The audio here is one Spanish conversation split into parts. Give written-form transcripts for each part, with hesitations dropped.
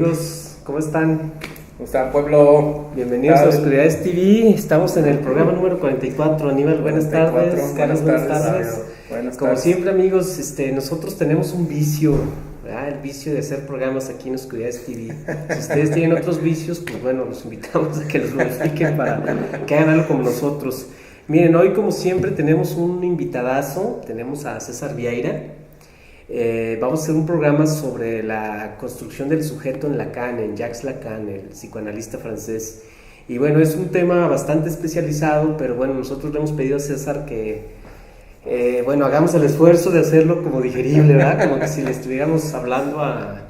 amigos, ¿cómo están? ¿Cómo está, pueblo? Bienvenidos a Oscuridades TV. Estamos en el programa número 44. Aníbal, buenas tardes. Carlos, buenas tardes. Como siempre, amigos, nosotros tenemos un vicio, ¿verdad? El vicio de hacer programas aquí en Oscuridades TV. Si ustedes tienen otros vicios, pues bueno, los invitamos a que los modifiquen para que hagan algo como nosotros. Miren, hoy como siempre tenemos un invitadazo, tenemos a César Vieira. Vamos a hacer un programa sobre la construcción del sujeto en Lacan, en Jacques Lacan, el psicoanalista francés. Y bueno, es un tema bastante especializado, pero bueno, nosotros le hemos pedido a César que, hagamos el esfuerzo de hacerlo como digerible, ¿verdad? Como que si le estuviéramos hablando a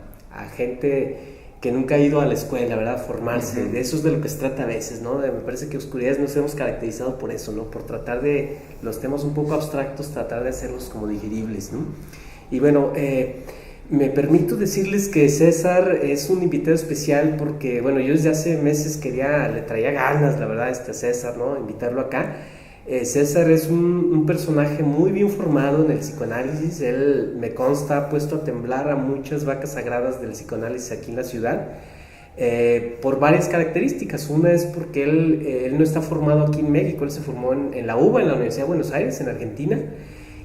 gente que nunca ha ido a la escuela, ¿verdad? Formarse. De eso es de lo que se trata a veces, ¿no? Me parece que Oscuridades nos hemos caracterizado por eso, ¿no? Por tratar de los temas un poco abstractos, tratar de hacerlos como digeribles, ¿no? Y bueno, me permito decirles que César es un invitado especial porque, bueno, yo desde hace meses le traía ganas, la verdad, a César, ¿no? Invitarlo acá. César es un personaje muy bien formado en el psicoanálisis. Él, me consta, ha puesto a temblar a muchas vacas sagradas del psicoanálisis aquí en la ciudad, por varias características. Una es porque él no está formado aquí en México, él se formó en la UBA, en la Universidad de Buenos Aires, en Argentina.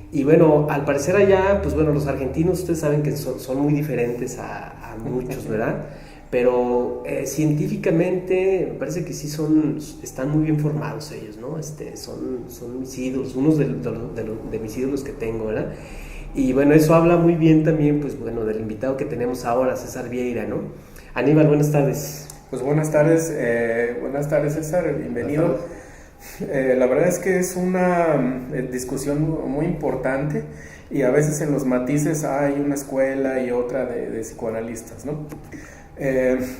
Y bueno, al parecer allá, pues bueno, los argentinos ustedes saben que son muy diferentes a muchos, ¿verdad? Pero científicamente me parece que sí están muy bien formados ellos, ¿no? Son mis ídolos, unos de mis ídolos que tengo, ¿verdad? Y bueno, eso habla muy bien también, pues bueno, del invitado que tenemos ahora, César Vieira, ¿no? Aníbal, buenas tardes. Pues buenas tardes César, bienvenido. La verdad es que es una discusión muy importante y a veces en los matices hay una escuela y otra de psicoanalistas, ¿no?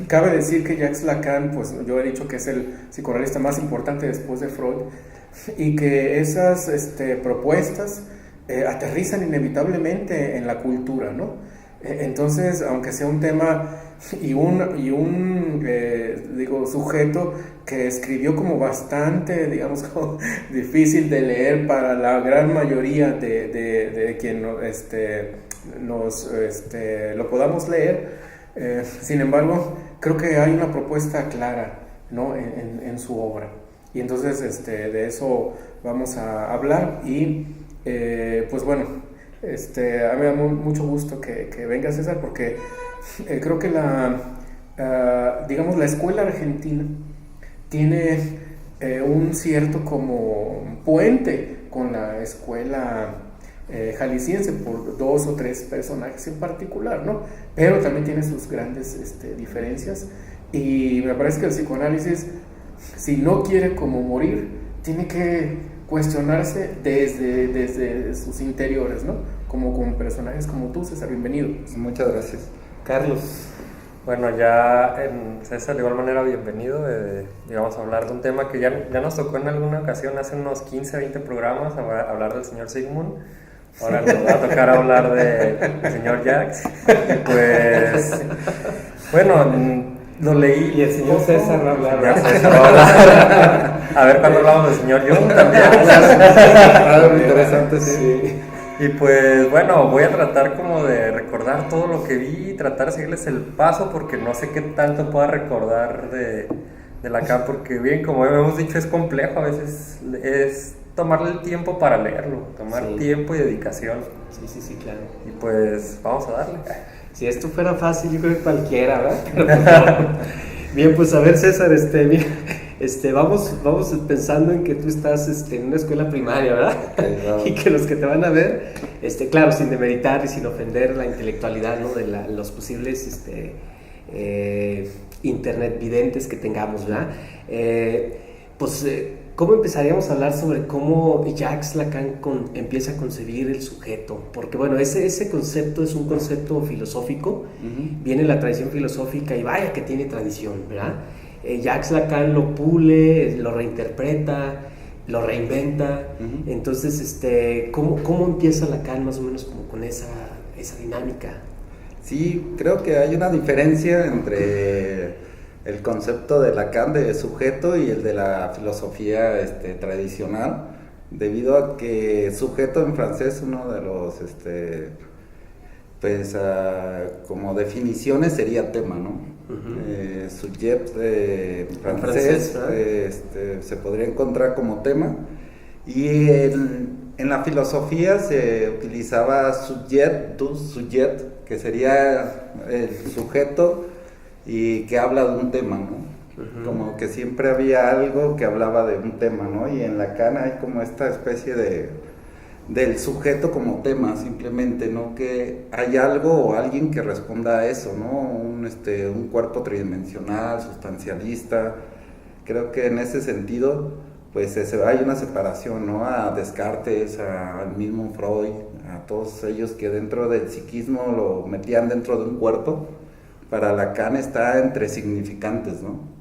Cabe decir que Jacques Lacan, pues yo he dicho que es el psicoanalista más importante después de Freud y que esas propuestas aterrizan inevitablemente en la cultura, ¿no? Entonces, aunque sea un tema y un sujeto que escribió como bastante, digamos, como difícil de leer para la gran mayoría de quien lo podamos leer, sin embargo, creo que hay una propuesta clara, ¿no? en su obra. Y entonces de eso vamos a hablar y pues bueno, a mí me da mucho gusto que venga César porque creo que la escuela argentina tiene un cierto como puente con la escuela jalisciense por dos o tres personajes en particular, ¿no? Pero también tiene sus grandes diferencias y me parece que el psicoanálisis, si no quiere como morir, tiene que cuestionarse desde sus interiores, ¿no? Como con personajes como tú, César, bienvenido. Muchas gracias. Carlos. Bueno, ya César, de igual manera, bienvenido. Vamos a hablar de un tema que ya nos tocó en alguna ocasión, hace unos 15, 20 programas, hablar del señor Sigmund. Ahora nos va a tocar hablar del señor Jacques. Pues, bueno, lo leí. Y el señor César va a hablar. A ver cuando hablamos del señor Jung también. Muy interesante, sí. Y pues bueno, voy a tratar como de recordar todo lo que vi y tratar de seguirles el paso porque no sé qué tanto pueda recordar de Lacan, porque bien, como hemos dicho, es complejo, a veces es tomarle el tiempo para leerlo, tomar tiempo y dedicación. Sí, claro. Y pues vamos a darle. Si esto fuera fácil, yo creo que cualquiera, ¿verdad? Bien, pues a ver, César, vamos pensando en que tú estás en una escuela primaria, ¿verdad? Y que los que te van a ver, claro, sin demeritar y sin ofender la intelectualidad, ¿no? De los posibles internet videntes que tengamos, ¿verdad? ¿Cómo empezaríamos a hablar sobre cómo Jacques Lacan empieza a concebir el sujeto? Porque bueno, ese concepto es un concepto filosófico, viene en la tradición filosófica y vaya que tiene tradición, ¿verdad? Jacques Lacan lo pule, lo reinterpreta, lo reinventa. Entonces, ¿cómo empieza Lacan más o menos como con esa dinámica? Sí, creo que hay una diferencia entre el concepto de Lacan de sujeto y el de la filosofía tradicional, debido a que sujeto en francés, uno de los pues como definiciones sería tema, ¿no? Sujet francés, se podría encontrar como tema, y en la filosofía se utilizaba sujet, du sujet, que sería el sujeto y que habla de un tema, ¿no? Como que siempre había algo que hablaba de un tema, ¿no? Y en Lacan hay como esta especie del sujeto como tema, simplemente, ¿no? Que hay algo o alguien que responda a eso, ¿no? Un cuerpo tridimensional, sustancialista. Creo que en ese sentido, pues hay una separación, ¿no? A Descartes, al mismo Freud, a todos ellos que dentro del psiquismo lo metían dentro de un cuerpo. Para Lacan está entre significantes, ¿no?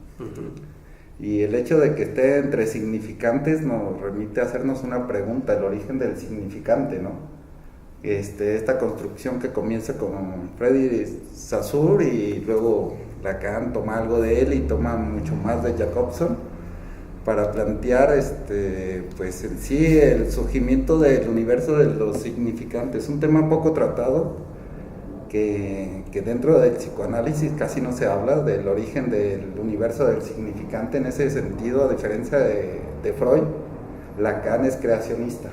Y el hecho de que esté entre significantes nos remite a hacernos una pregunta, el origen del significante, ¿no? Esta construcción que comienza con Frederick Saussure y luego Lacan toma algo de él y toma mucho más de Jacobson para plantear pues en sí el surgimiento del universo de los significantes, un tema poco tratado que dentro del psicoanálisis casi no se habla del origen del universo del significante. En ese sentido, a diferencia de Freud, Lacan es creacionista.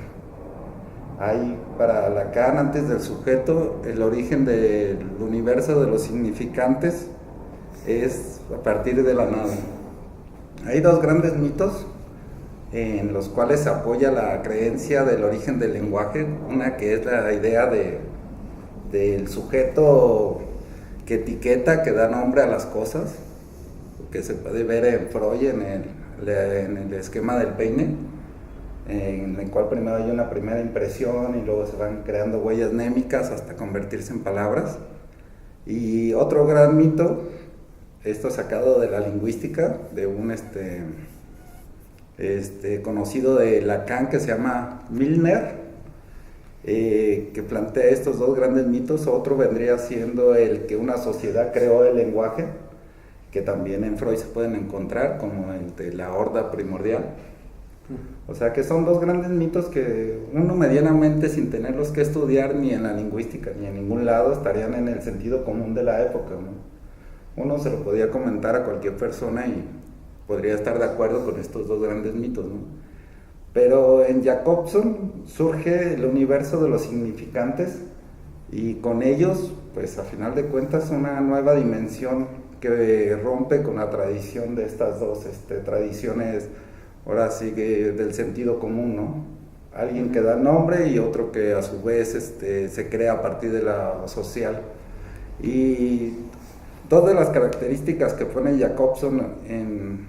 Hay para Lacan, antes del sujeto, el origen del universo de los significantes es a partir de la nada. Hay dos grandes mitos en los cuales se apoya la creencia del origen del lenguaje. Una que es la idea del sujeto que etiqueta, que da nombre a las cosas, que se puede ver en Freud en el esquema del peine, en el cual primero hay una primera impresión y luego se van creando huellas némicas hasta convertirse en palabras. Y otro gran mito, esto sacado de la lingüística, de un conocido de Lacan que se llama Milner, que plantea estos dos grandes mitos. Otro vendría siendo el que una sociedad creó el lenguaje, que también en Freud se pueden encontrar, como el de la horda primordial. O sea que son dos grandes mitos que uno medianamente, sin tenerlos que estudiar ni en la lingüística ni en ningún lado, estarían en el sentido común de la época, ¿no? Uno se lo podía comentar a cualquier persona y podría estar de acuerdo con estos dos grandes mitos, ¿no? Pero en Jacobson surge el universo de los significantes y con ellos, pues a final de cuentas, una nueva dimensión que rompe con la tradición de estas dos tradiciones, ahora sí que del sentido común, ¿no? Alguien que da nombre y otro que a su vez se crea a partir de la social. Y dos de las características que pone Jacobson en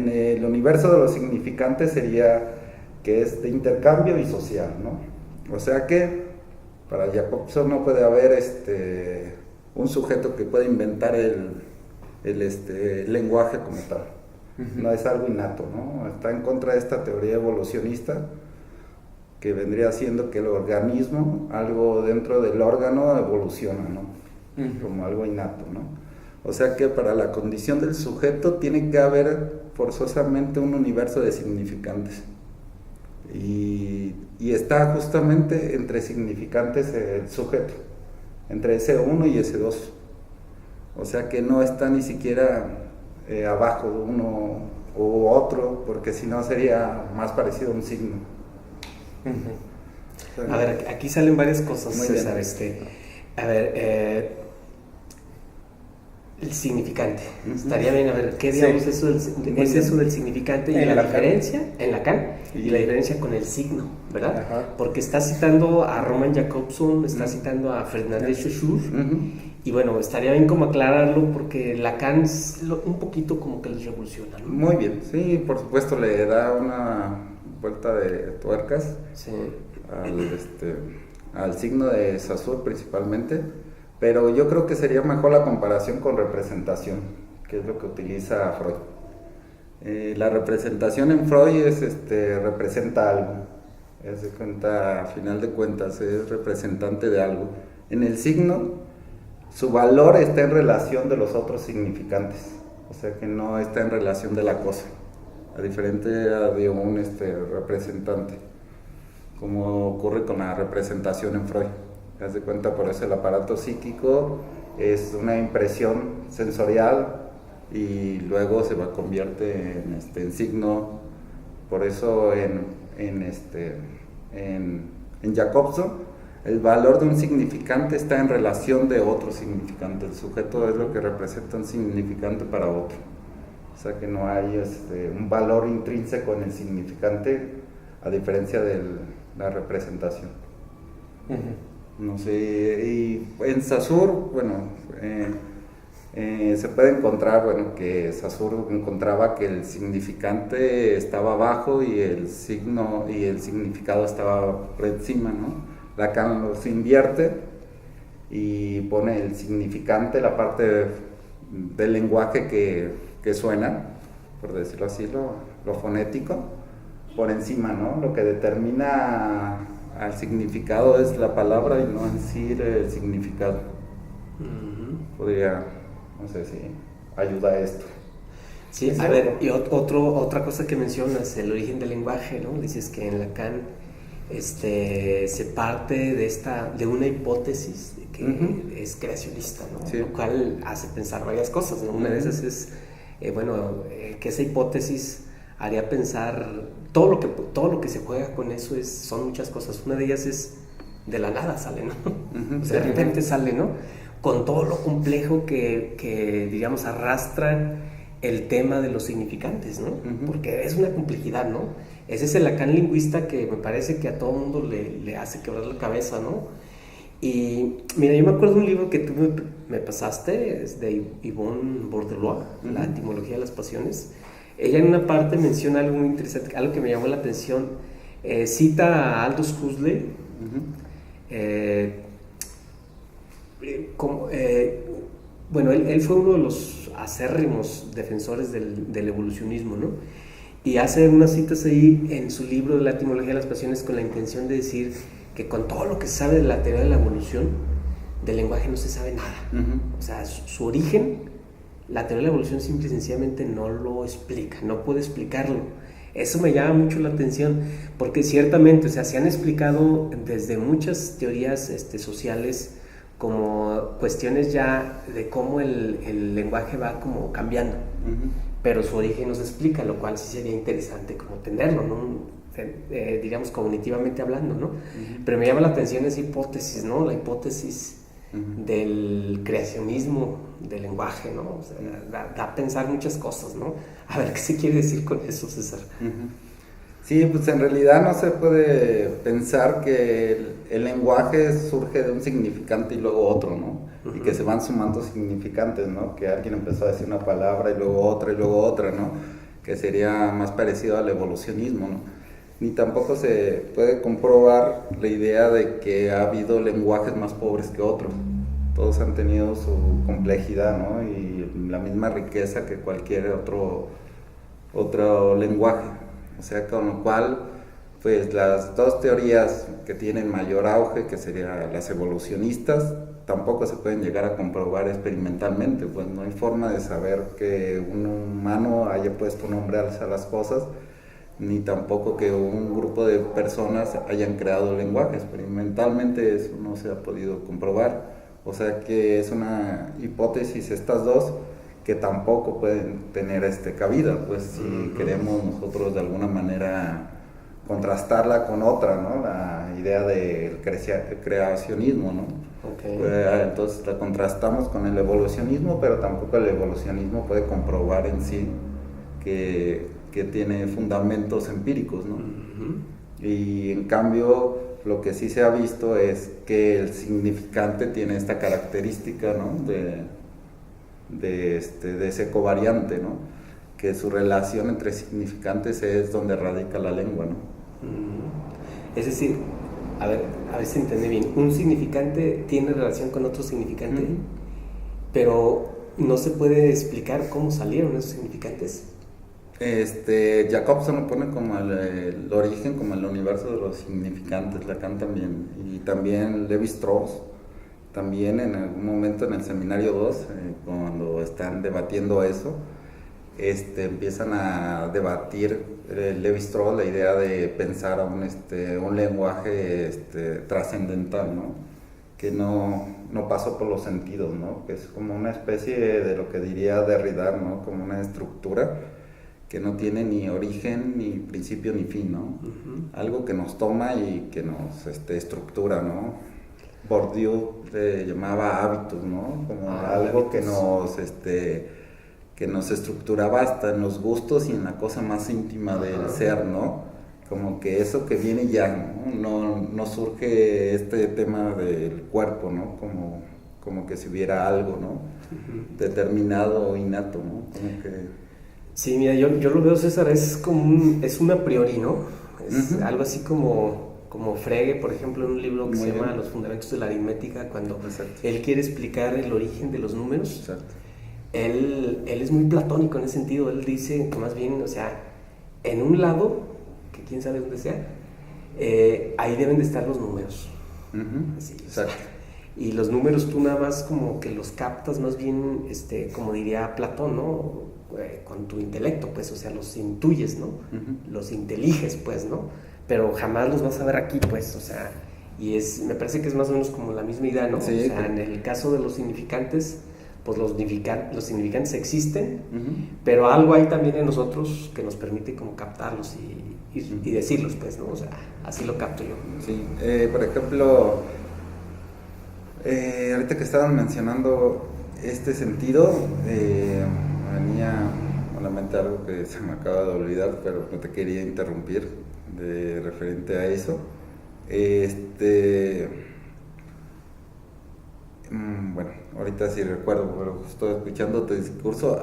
el universo de los significantes sería que es de intercambio y social, ¿no? O sea que para Jacobson no puede haber un sujeto que pueda inventar el lenguaje como tal. No es algo innato, ¿no? Está en contra de esta teoría evolucionista que vendría siendo que el organismo, algo dentro del órgano, evoluciona, ¿no? Como algo innato, ¿no? O sea que para la condición del sujeto tiene que haber forzosamente un universo de significantes. Y está justamente entre significantes el sujeto, entre ese uno y ese dos. O sea que no está ni siquiera abajo de uno u otro, porque si no sería más parecido a un signo. A ver, aquí salen varias cosas, César. A ver, el significante. Estaría bien, a ver, ¿qué digamos eso del significante y la diferencia en Lacan y la diferencia con el signo, ¿verdad? Ajá. Porque está citando a Roman Jacobson, está citando a Fernand Saussure, y bueno, estaría bien como aclararlo porque Lacan un poquito como que les revoluciona, ¿no? Muy bien, sí, por supuesto le da una vuelta de tuercas al signo de Saussure principalmente. Pero yo creo que sería mejor la comparación con representación, que es lo que utiliza Freud. La representación en Freud representa algo, es de cuenta, a final de cuentas, es representante de algo. En el signo, su valor está en relación de los otros significantes, o sea que no está en relación de la cosa, a diferente de un representante, como ocurre con la representación en Freud. Haz de cuenta, por eso el aparato psíquico es una impresión sensorial y luego se convierte en signo. Por eso en Jacobson el valor de un significante está en relación de otro significante. El sujeto es lo que representa un significante para otro. O sea que no hay un valor intrínseco en el significante a diferencia de la representación. No sé, y en Saussure, se puede encontrar, que Saussure encontraba que el significante estaba abajo y el signo y el significado estaba por encima, ¿no? Lacan los invierte y pone el significante, la parte del lenguaje que suena, por decirlo así, lo fonético, por encima, ¿no? Lo que determina al significado es la palabra y no en sí el significado. Podría, no sé si ayuda a esto. Sí, a ver, y otra cosa que mencionas, el origen del lenguaje, ¿no? Dices que en Lacan se parte de una hipótesis que es creacionista, ¿no? Sí. Lo cual hace pensar varias cosas, ¿no? Una de esas es, que esa hipótesis haría pensar todo lo que se juega con eso son muchas cosas. Una de ellas es de la nada sale, ¿no? O sea, de repente sale, ¿no? Con todo lo complejo que digamos arrastra el tema de los significantes, ¿no? Porque es una complejidad, ¿no? Ese es el Lacan lingüista que me parece que a todo mundo le hace quebrar la cabeza, ¿no? Y mira, yo me acuerdo de un libro que tú me pasaste, es de Yvonne Bourdieu, La etimología de las pasiones. Ella en una parte menciona algo muy interesante, algo que me llamó la atención. Cita a Aldous Huxley, él fue uno de los acérrimos defensores del evolucionismo, ¿no? Y hace unas citas ahí en su libro de la etimología de las pasiones con la intención de decir que con todo lo que se sabe de la teoría de la evolución, del lenguaje no se sabe nada. O sea, su origen, la teoría de la evolución simple y sencillamente no lo explica, no puede explicarlo. Eso me llama mucho la atención, porque ciertamente, o sea, se han explicado desde muchas teorías sociales como cuestiones ya de cómo el lenguaje va como cambiando, pero su origen no se explica, lo cual sí sería interesante como tenerlo, ¿no? Diríamos cognitivamente hablando, ¿no? Pero me llama la atención esa hipótesis, ¿no? La hipótesis del creacionismo del lenguaje, ¿no? O sea, da a pensar muchas cosas, ¿no? A ver, ¿qué se quiere decir con eso, César? Sí, pues en realidad no se puede pensar que el lenguaje surge de un significante y luego otro, ¿no? Y que se van sumando significantes, ¿no? Que alguien empezó a decir una palabra y luego otra, ¿no? Que sería más parecido al evolucionismo, ¿no? Ni tampoco se puede comprobar la idea de que ha habido lenguajes más pobres que otros. Todos han tenido su complejidad, ¿no? Y la misma riqueza que cualquier otro lenguaje. O sea, con lo cual, pues las dos teorías que tienen mayor auge, que serían las evolucionistas, tampoco se pueden llegar a comprobar experimentalmente. Pues no hay forma de saber que un humano haya puesto nombre a las cosas, ni tampoco que un grupo de personas hayan creado el lenguaje. Experimentalmente eso no se ha podido comprobar. O sea que es una hipótesis estas dos que tampoco pueden tener cabida, pues si queremos nosotros de alguna manera contrastarla con otra, ¿no? La idea del creacionismo, ¿no? Okay. Pues, entonces la contrastamos con el evolucionismo, pero tampoco el evolucionismo puede comprobar en sí que tiene fundamentos empíricos, ¿no? Y en cambio lo que sí se ha visto es que el significante tiene esta característica, ¿no? de ese covariante, ¿no? Que su relación entre significantes es donde radica la lengua, ¿no? Es decir, a ver si entendí bien, un significante tiene relación con otro significante, pero no se puede explicar cómo salieron esos significantes. Jacobson lo pone como el origen, como el universo de los significantes, Lacan también, y también Levi-Strauss, también en algún momento en el seminario 2, cuando están debatiendo eso, empiezan a debatir Levi-Strauss la idea de pensar a un lenguaje trascendental, ¿no? no pasó por los sentidos, ¿no? Que es como una especie de lo que diría Derrida, ¿no? Como una estructura que no tiene ni origen, ni principio, ni fin, ¿no? Algo que nos toma y que nos estructura, ¿no? Bourdieu le llamaba hábitos, ¿no? Como algo hábitos. Que nos estructuraba hasta en los gustos y en la cosa más íntima del ser, ¿no? Como que eso que viene ya, no surge este tema del cuerpo, ¿no? Como que si hubiera algo, ¿no? Determinado o innato, ¿no? Como que... Sí, mira, yo lo veo, César, es un a priori, ¿no? Es algo así como Frege, por ejemplo, en un libro que se llama Los Fundamentos de la Aritmética, cuando él quiere explicar el origen de los números. Exacto. Él es muy platónico en ese sentido. Él dice que más bien, o sea, en un lado, que quién sabe dónde sea, ahí deben de estar los números. Así, exacto. Y los números tú nada más como que los captas más bien, como diría Platón, ¿no? Con tu intelecto, pues, o sea, los intuyes, ¿no? Los inteliges, pues, ¿no? Pero jamás los vas a ver aquí, pues, o sea, y me parece que es más o menos como la misma idea, ¿no? Sí, o sea, en el caso de los significantes, pues los significantes existen, pero algo hay también en nosotros que nos permite como captarlos y decirlos, pues, ¿no? O sea, así lo capto yo. Sí, por ejemplo, ahorita que estaban mencionando este sentido, venía a la mente algo que se me acaba de olvidar, pero no te quería interrumpir referente a eso. Bueno, ahorita sí recuerdo, pero estoy escuchando tu discurso.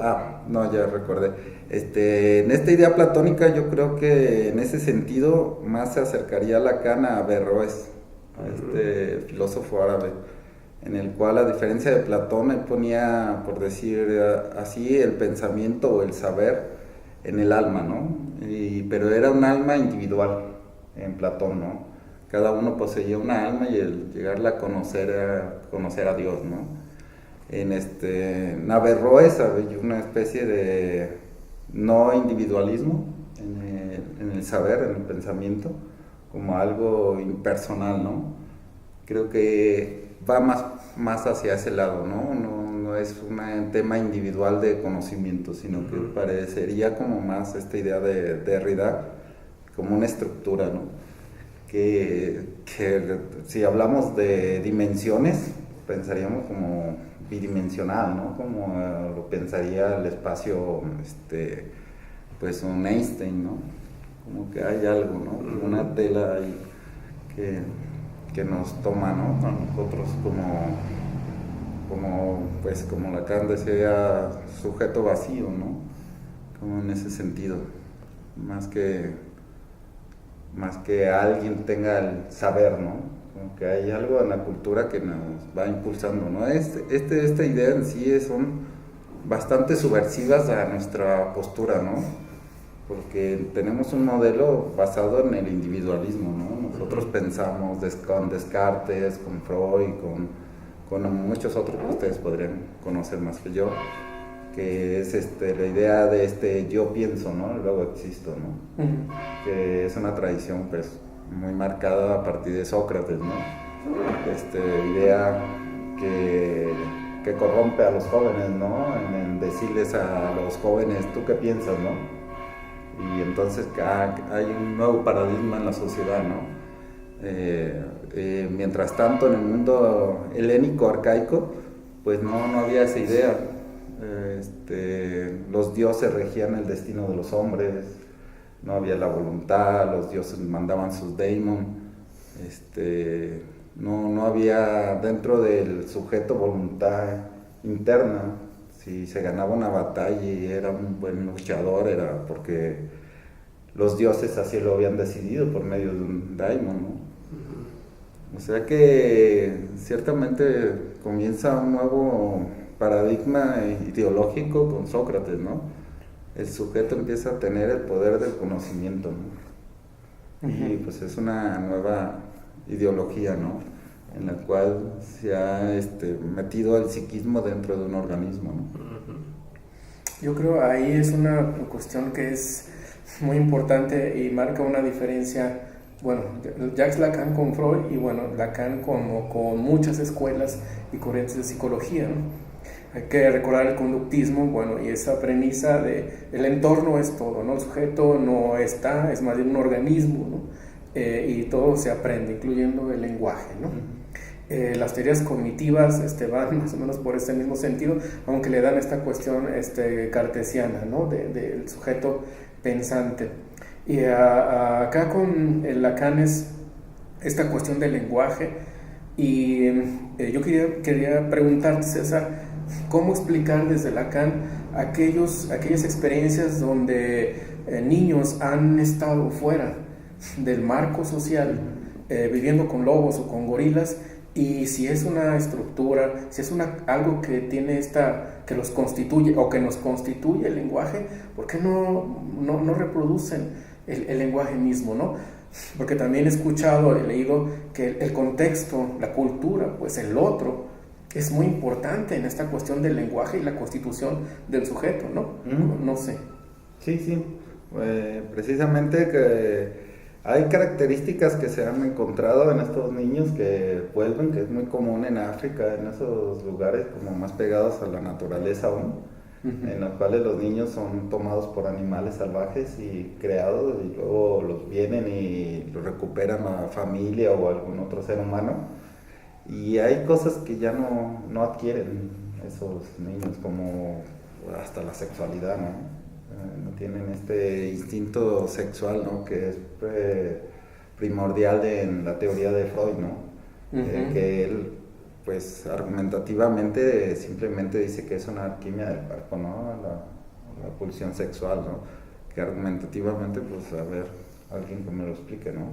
No, ya recordé. En esta idea platónica, yo creo que en ese sentido más se acercaría Lacan a Averroes, a filósofo árabe, en el cual, a diferencia de Platón, él ponía, por decir así, el pensamiento o el saber en el alma, ¿no? Pero era un alma individual en Platón, ¿no? Cada uno poseía una alma y el llegarla a conocer a Dios, ¿no? En Averroes había una especie de no individualismo en el saber, en el pensamiento, como algo impersonal, ¿no? Creo que va más hacia ese lado, ¿no? No es un tema individual de conocimiento, sino que parecería como más esta idea de Derrida, como una estructura, ¿no? Que si hablamos de dimensiones, pensaríamos como bidimensional, ¿no? Como lo pensaría el espacio, pues un Einstein, ¿no? Como que hay algo, ¿no? Una tela ahí que nos toma, ¿no? A nosotros como Lacan decía, sujeto vacío, ¿no? Como en ese sentido, más que alguien tenga el saber, ¿no? Como que hay algo en la cultura que nos va impulsando, ¿no? Esta idea en sí son bastante subversivas a nuestra postura, ¿no? Porque tenemos un modelo basado en el individualismo, ¿no? Nosotros pensamos con Descartes, con Freud, con muchos otros que ustedes podrían conocer más que yo, que es la idea de yo pienso, ¿no? Luego existo, ¿no? Que es una tradición pues muy marcada a partir de Sócrates, ¿no? Idea que corrompe a los jóvenes, ¿no? En decirles a los jóvenes, ¿tú qué piensas, no? Y entonces hay un nuevo paradigma en la sociedad, ¿no? Mientras tanto, en el mundo helénico arcaico, pues no había esa idea. Los dioses regían el destino de los hombres, no había la voluntad, los dioses mandaban sus daemon, no había dentro del sujeto voluntad interna. Si se ganaba una batalla y era un buen luchador, era porque los dioses así lo habían decidido por medio de un daimon, ¿no? O sea que ciertamente comienza un nuevo paradigma ideológico con Sócrates, ¿no? El sujeto empieza a tener el poder del conocimiento, ¿no? Y pues es una nueva ideología, ¿no? En la cual se ha metido el psiquismo dentro de un organismo, ¿no? Yo creo ahí es una cuestión que es muy importante y marca una diferencia bueno, Jacques Lacan con Freud y bueno, Lacan con muchas escuelas y corrientes de psicología, ¿no? Hay que recordar el conductismo, bueno, y esa premisa de el entorno es todo, ¿no? El sujeto no está, es más bien un organismo, ¿no? Y todo se aprende, incluyendo el lenguaje, ¿no? Las teorías cognitivas van más o menos por este mismo sentido, aunque le dan esta cuestión cartesiana, ¿no? Del sujeto pensante. Y acá con el Lacan es esta cuestión del lenguaje, y yo quería preguntarte, César, ¿cómo explicar desde Lacan aquellas experiencias donde niños han estado fuera del marco social, viviendo con lobos o con gorilas, y si es una estructura, si es algo que tiene que los constituye o que nos constituye el lenguaje, ¿por qué no reproducen el lenguaje mismo, ¿no? Porque también he escuchado, he leído que el contexto, la cultura, pues el otro, es muy importante en esta cuestión del lenguaje y la constitución del sujeto, ¿no? No sé. Sí. Precisamente que hay características que se han encontrado en estos niños que vuelven, que es muy común en África, en esos lugares como más pegados a la naturaleza aún, en los cuales los niños son tomados por animales salvajes y creados, y luego los vienen y los recuperan a familia o algún otro ser humano. Y hay cosas que ya no adquieren esos niños, como hasta la sexualidad, ¿no? No tienen este instinto sexual, ¿no? Que es primordial en la teoría de Freud, ¿no? Que él, pues, argumentativamente simplemente dice que es una alquimia del cuerpo, ¿no? La pulsión sexual, ¿no? Que argumentativamente, pues, a ver, alguien que me lo explique, ¿no?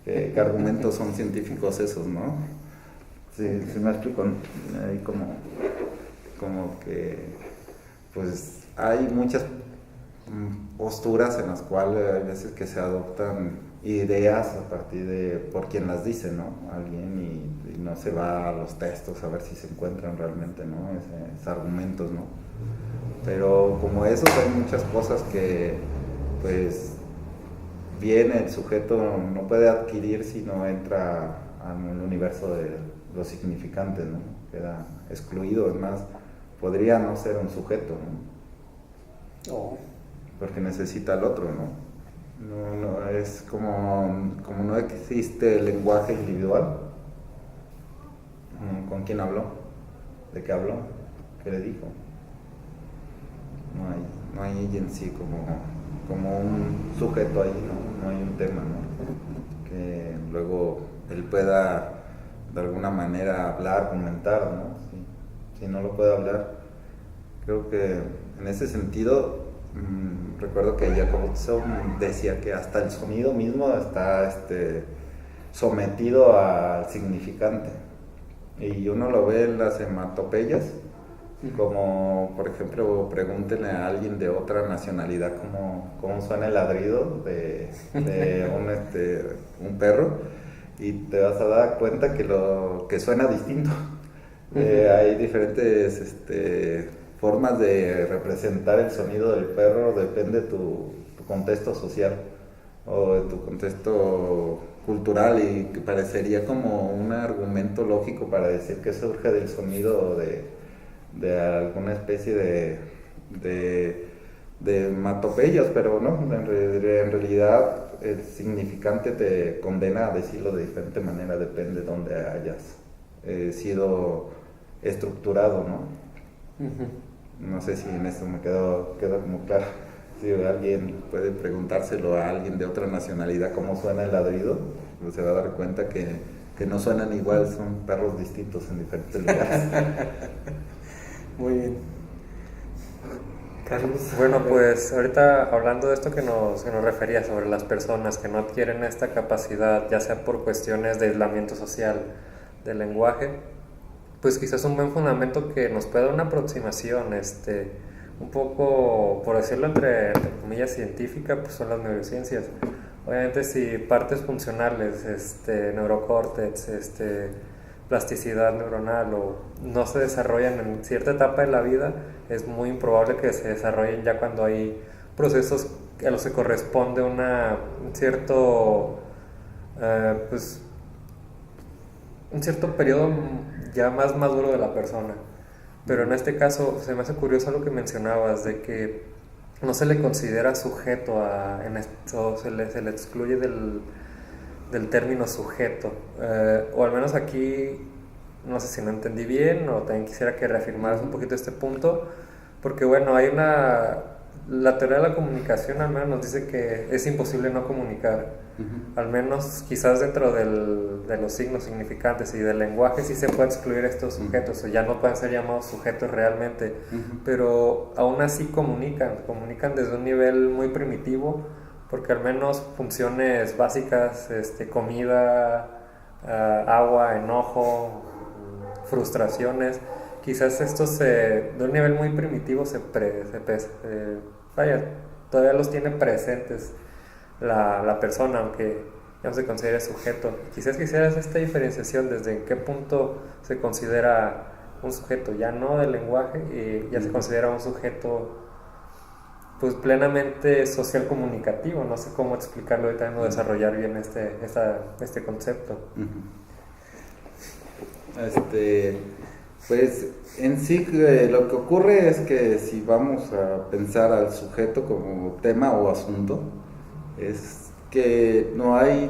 ¿Qué argumentos son científicos esos, no? Sí, me explico, hay como que, pues, hay muchas posturas en las cuales hay veces que se adoptan ideas a partir de por quien las dice, ¿no? Alguien y no se va a los textos a ver si se encuentran realmente, ¿no? Esos argumentos, ¿no? Pero como esos hay muchas cosas que, pues, bien el sujeto no puede adquirir si no entra en el universo de los significantes, ¿no? Queda excluido, es más, podría no ser un sujeto, ¿no? Porque necesita al otro, ¿no? No es como no existe el lenguaje individual. ¿Con quién habló? ¿De qué habló? ¿Qué le dijo? No hay en sí como un sujeto ahí, ¿no? No hay un tema, ¿no? Que luego él pueda de alguna manera hablar, comentar, ¿no? Si no lo puede hablar. Creo que en ese sentido, recuerdo que Jacobson decía que hasta el sonido mismo está sometido al significante. Y uno lo ve en las hematopeyas, como por ejemplo, pregúntenle a alguien de otra nacionalidad cómo suena el ladrido de un perro, y te vas a dar cuenta que suena distinto. Hay diferentes formas de representar el sonido del perro, depende de tu contexto social o de tu contexto cultural, y que parecería como un argumento lógico para decir que surge del sonido de alguna especie de hematopeyas, pero no, en realidad el significante te condena a decirlo de diferente manera, depende de dónde hayas sido estructurado, ¿no? No sé si en esto me quedó como claro. Si alguien puede preguntárselo a alguien de otra nacionalidad cómo suena el ladrido, pues se va a dar cuenta que no suenan igual, son perros distintos en diferentes lugares. Muy bien. Carlos. Bueno, pues ahorita hablando de esto que nos refería sobre las personas que no adquieren esta capacidad, ya sea por cuestiones de aislamiento social del lenguaje, pues quizás un buen fundamento que nos pueda dar una aproximación, un poco, por decirlo entre comillas, científica, pues son las neurociencias. Obviamente si partes funcionales, neurocórtex, plasticidad neuronal no se desarrollan en cierta etapa de la vida, es muy improbable que se desarrollen ya cuando hay procesos a los que corresponde un cierto pues un cierto periodo ya más maduro de la persona. Pero en este caso se me hace curioso lo que mencionabas, de que no se le considera sujeto en esto, se le excluye del término sujeto. O al menos aquí, no sé si no entendí bien, o también quisiera que reafirmaras un poquito este punto, porque bueno, la teoría de la comunicación al menos nos dice que es imposible no comunicar. Al menos quizás dentro de los signos significantes y del lenguaje sí se puede excluir estos sujetos, o ya no pueden ser llamados sujetos realmente, pero aún así comunican desde un nivel muy primitivo, porque al menos funciones básicas, comida, agua, enojo, frustraciones, quizás estos de un nivel muy primitivo todavía los tiene presentes la persona, aunque ya no se considere sujeto. Quizás quisieras esta diferenciación desde en qué punto se considera un sujeto, ya no del lenguaje, y ya se considera un sujeto pues plenamente social comunicativo. No sé cómo explicarlo y también desarrollar bien este concepto. Pues en sí lo que ocurre es que si vamos a pensar al sujeto como tema o asunto, es que no hay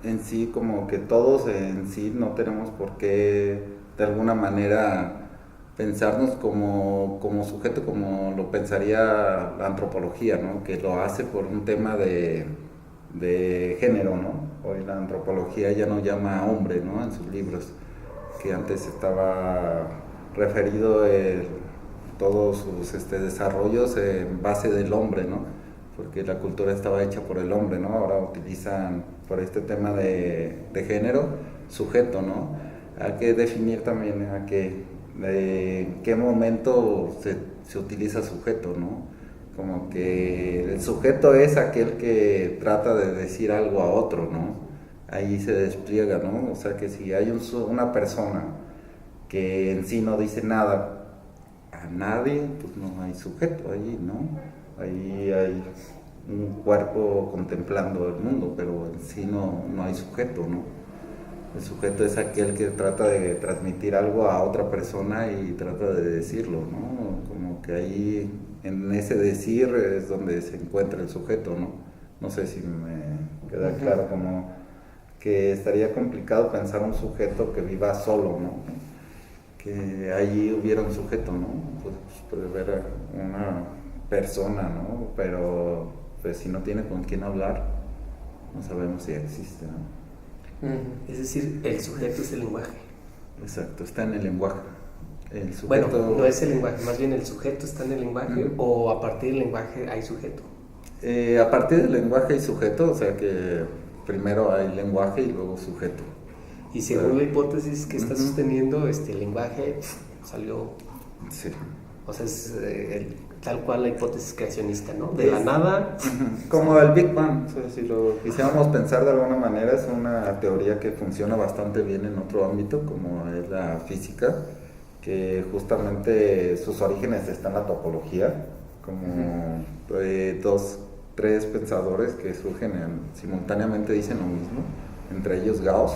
en sí como que todos en sí no tenemos por qué de alguna manera pensarnos como sujeto como lo pensaría la antropología, ¿no? Que lo hace por un tema de género, ¿no? Hoy la antropología ya no llama hombre, ¿no? En sus libros, que antes estaba referido todos sus desarrollos en base del hombre, ¿no? Porque la cultura estaba hecha por el hombre, ¿no? Ahora utilizan por este tema de género, sujeto, ¿no? Hay que definir también en qué momento se utiliza sujeto, ¿no? Como que el sujeto es aquel que trata de decir algo a otro, ¿no? Ahí se despliega, ¿no? O sea que si hay una persona que en sí no dice nada a nadie, pues no hay sujeto ahí, ¿no? Ahí hay un cuerpo contemplando el mundo, pero en sí no hay sujeto, ¿no? El sujeto es aquel que trata de transmitir algo a otra persona y trata de decirlo, ¿no? Como que ahí, en ese decir es donde se encuentra el sujeto, ¿no? No sé si me queda claro, como que estaría complicado pensar un sujeto que viva solo, ¿no? Que allí hubiera un sujeto, ¿no? Pues puede haber una persona, ¿no? Pero pues si no tiene con quién hablar, no sabemos si existe, ¿no? Es decir, el sujeto es el lenguaje. Exacto, está en el lenguaje. El sujeto... Bueno, no es el lenguaje, más bien el sujeto está en el lenguaje, o a partir del lenguaje hay sujeto. A partir del lenguaje hay sujeto, o sea que primero hay lenguaje y luego sujeto. Y según la hipótesis que está sosteniendo, el lenguaje salió... Sí. O sea, es tal cual la hipótesis creacionista, ¿no? De la nada... Como el Big Bang, o sea, si lo quisiéramos pensar de alguna manera, es una teoría que funciona bastante bien en otro ámbito, como es la física, que justamente sus orígenes están en la topología, como tres pensadores que surgen simultáneamente dicen lo mismo, entre ellos Gauss,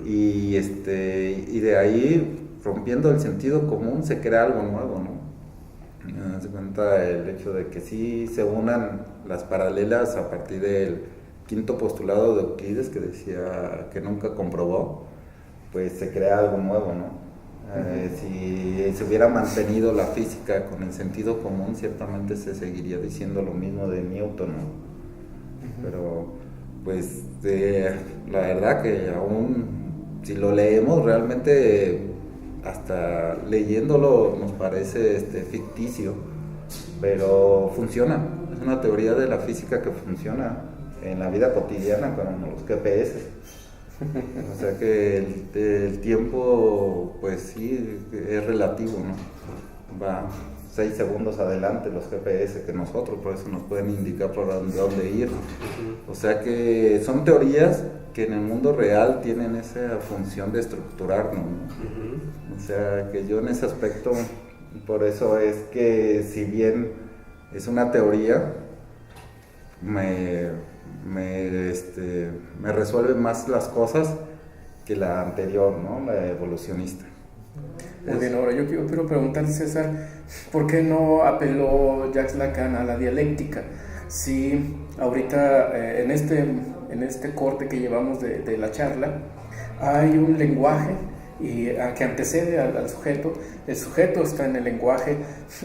y de ahí, rompiendo el sentido común, se crea algo nuevo, ¿no? Se cuenta el hecho de que sí se unan las paralelas a partir del quinto postulado de Euclides, que decía que nunca comprobó, pues se crea algo nuevo, ¿no? Si se hubiera mantenido la física con el sentido común, ciertamente se seguiría diciendo lo mismo de Newton, ¿no? Pero pues la verdad que aún si lo leemos realmente, hasta leyéndolo nos parece ficticio, pero funciona. Es una teoría de la física que funciona en la vida cotidiana con los GPS. O sea que el tiempo, pues sí, es relativo, ¿no? Va 6 segundos adelante los GPS que nosotros, por eso nos pueden indicar por dónde ir. O sea que son teorías que en el mundo real tienen esa función de estructurarnos, ¿no? O sea que yo en ese aspecto, por eso es que si bien es una teoría, me resuelve más las cosas que la anterior, ¿no? La evolucionista. Muy bien, ahora yo quiero preguntar, César, ¿por qué no apeló Jacques Lacan a la dialéctica? Si ahorita en este corte que llevamos de la charla hay un lenguaje que antecede al sujeto, el sujeto está en el lenguaje,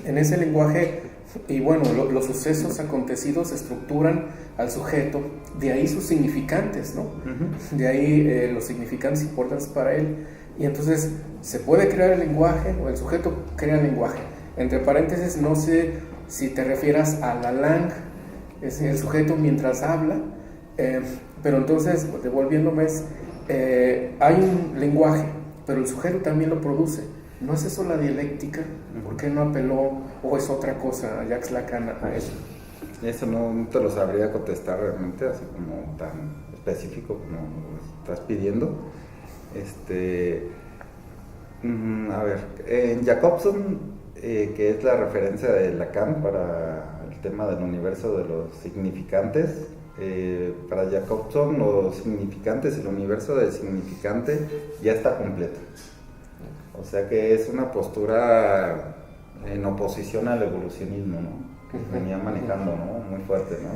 en ese lenguaje, y bueno, los sucesos acontecidos estructuran al sujeto, de ahí sus significantes, ¿no? De ahí los significantes importantes para él, y entonces se puede crear el lenguaje, o el sujeto crea el lenguaje. Entre paréntesis, no sé si te refieras a la langue, es el sujeto mientras habla, pero entonces, devolviéndome, hay un lenguaje, pero el sujeto también lo produce. ¿No es eso la dialéctica? ¿Por qué no apeló, o es otra cosa, Jacques Lacan a eso? Eso no te lo sabría contestar realmente, así como tan específico como lo estás pidiendo. A ver, en Jacobson, que es la referencia de Lacan para el tema del universo de los significantes, para Jacobson los significantes, el universo del significante ya está completo. O sea que es una postura en oposición al evolucionismo, ¿no? Que venía manejando, ¿no? Muy fuerte, ¿no?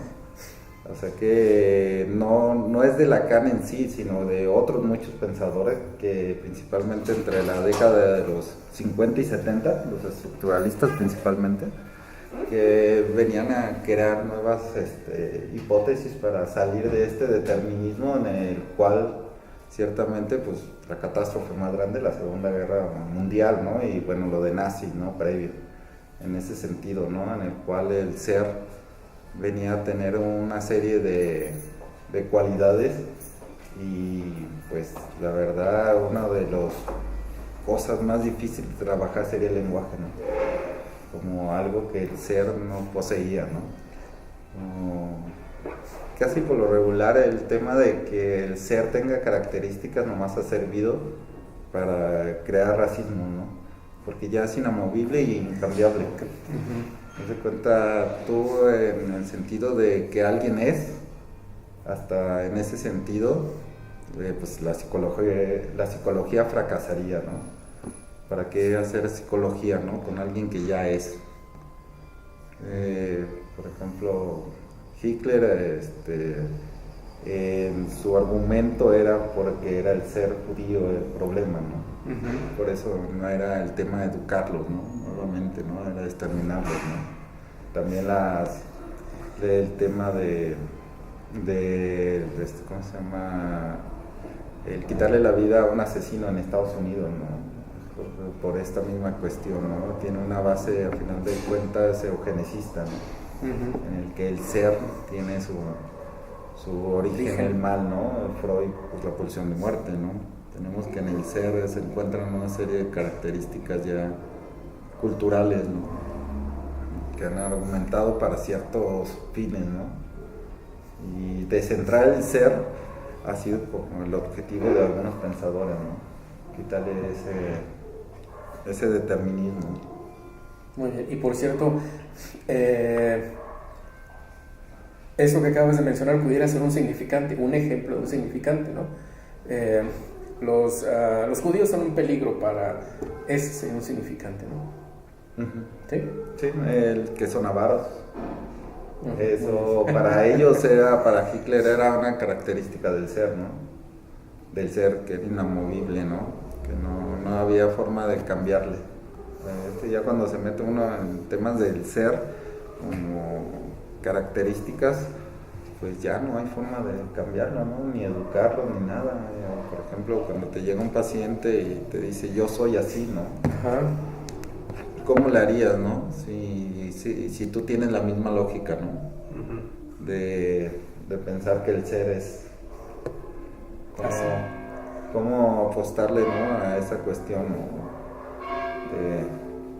O sea que no es de Lacan en sí, sino de otros muchos pensadores que principalmente entre la década de los 50 y 70, los estructuralistas principalmente, que venían a crear nuevas hipótesis para salir de este determinismo en el cual ciertamente pues la catástrofe más grande, la Segunda Guerra Mundial, ¿no? Y bueno, lo de Nazi, ¿no? Previo, en ese sentido, ¿no? En el cual el ser venía a tener una serie de cualidades y pues la verdad una de las cosas más difíciles de trabajar sería el lenguaje, ¿no? Como algo que el ser no poseía, ¿no? Casi por lo regular el tema de que el ser tenga características nomás ha servido para crear racismo, ¿no? Porque ya es inamovible y incambiable. Haz de cuenta tú en el sentido de que alguien es, hasta en ese sentido, pues la psicología fracasaría, ¿no? ¿Para qué hacer psicología, ¿no? Con alguien que ya es? Por ejemplo, Hitler, su argumento era porque era el ser judío el problema, ¿no? Por eso no era el tema de educarlos, ¿no? Nuevamente, ¿no? Era exterminarlos, ¿no? También el tema de ¿cómo se llama? El quitarle la vida a un asesino en Estados Unidos, ¿no? Por esta misma cuestión, ¿no? Tiene una base, al final de cuentas, eugenicista, ¿no? En el que el ser tiene su origen, el mal, ¿no? Freud, pues la pulsión de muerte, ¿no? Tenemos que en el ser se encuentran una serie de características ya culturales, ¿no? Que han argumentado para ciertos fines, ¿no? Y descentrar el ser ha sido como el objetivo de algunos pensadores, ¿no? Quitarle ese determinismo. Muy bien, y por cierto, eso que acabas de mencionar pudiera ser un significante, un ejemplo de un significante, ¿no? Los judíos son un peligro para ese un significante, ¿no? ¿Sí? Sí, el que son avaros. Eso para ellos para Hitler era una característica del ser, ¿no? Del ser que era inamovible, ¿no? Que no había forma de cambiarle. Ya cuando se mete uno en temas del ser como características, pues ya no hay forma de cambiarlo, ¿no? Ni educarlo, ni nada. Por ejemplo, cuando te llega un paciente y te dice yo soy así, ¿no? ¿Cómo le harías, no? Si tú tienes la misma lógica, ¿no? De pensar que el ser es... ¿Cómo apostarle, ¿no? A esa cuestión, ¿no?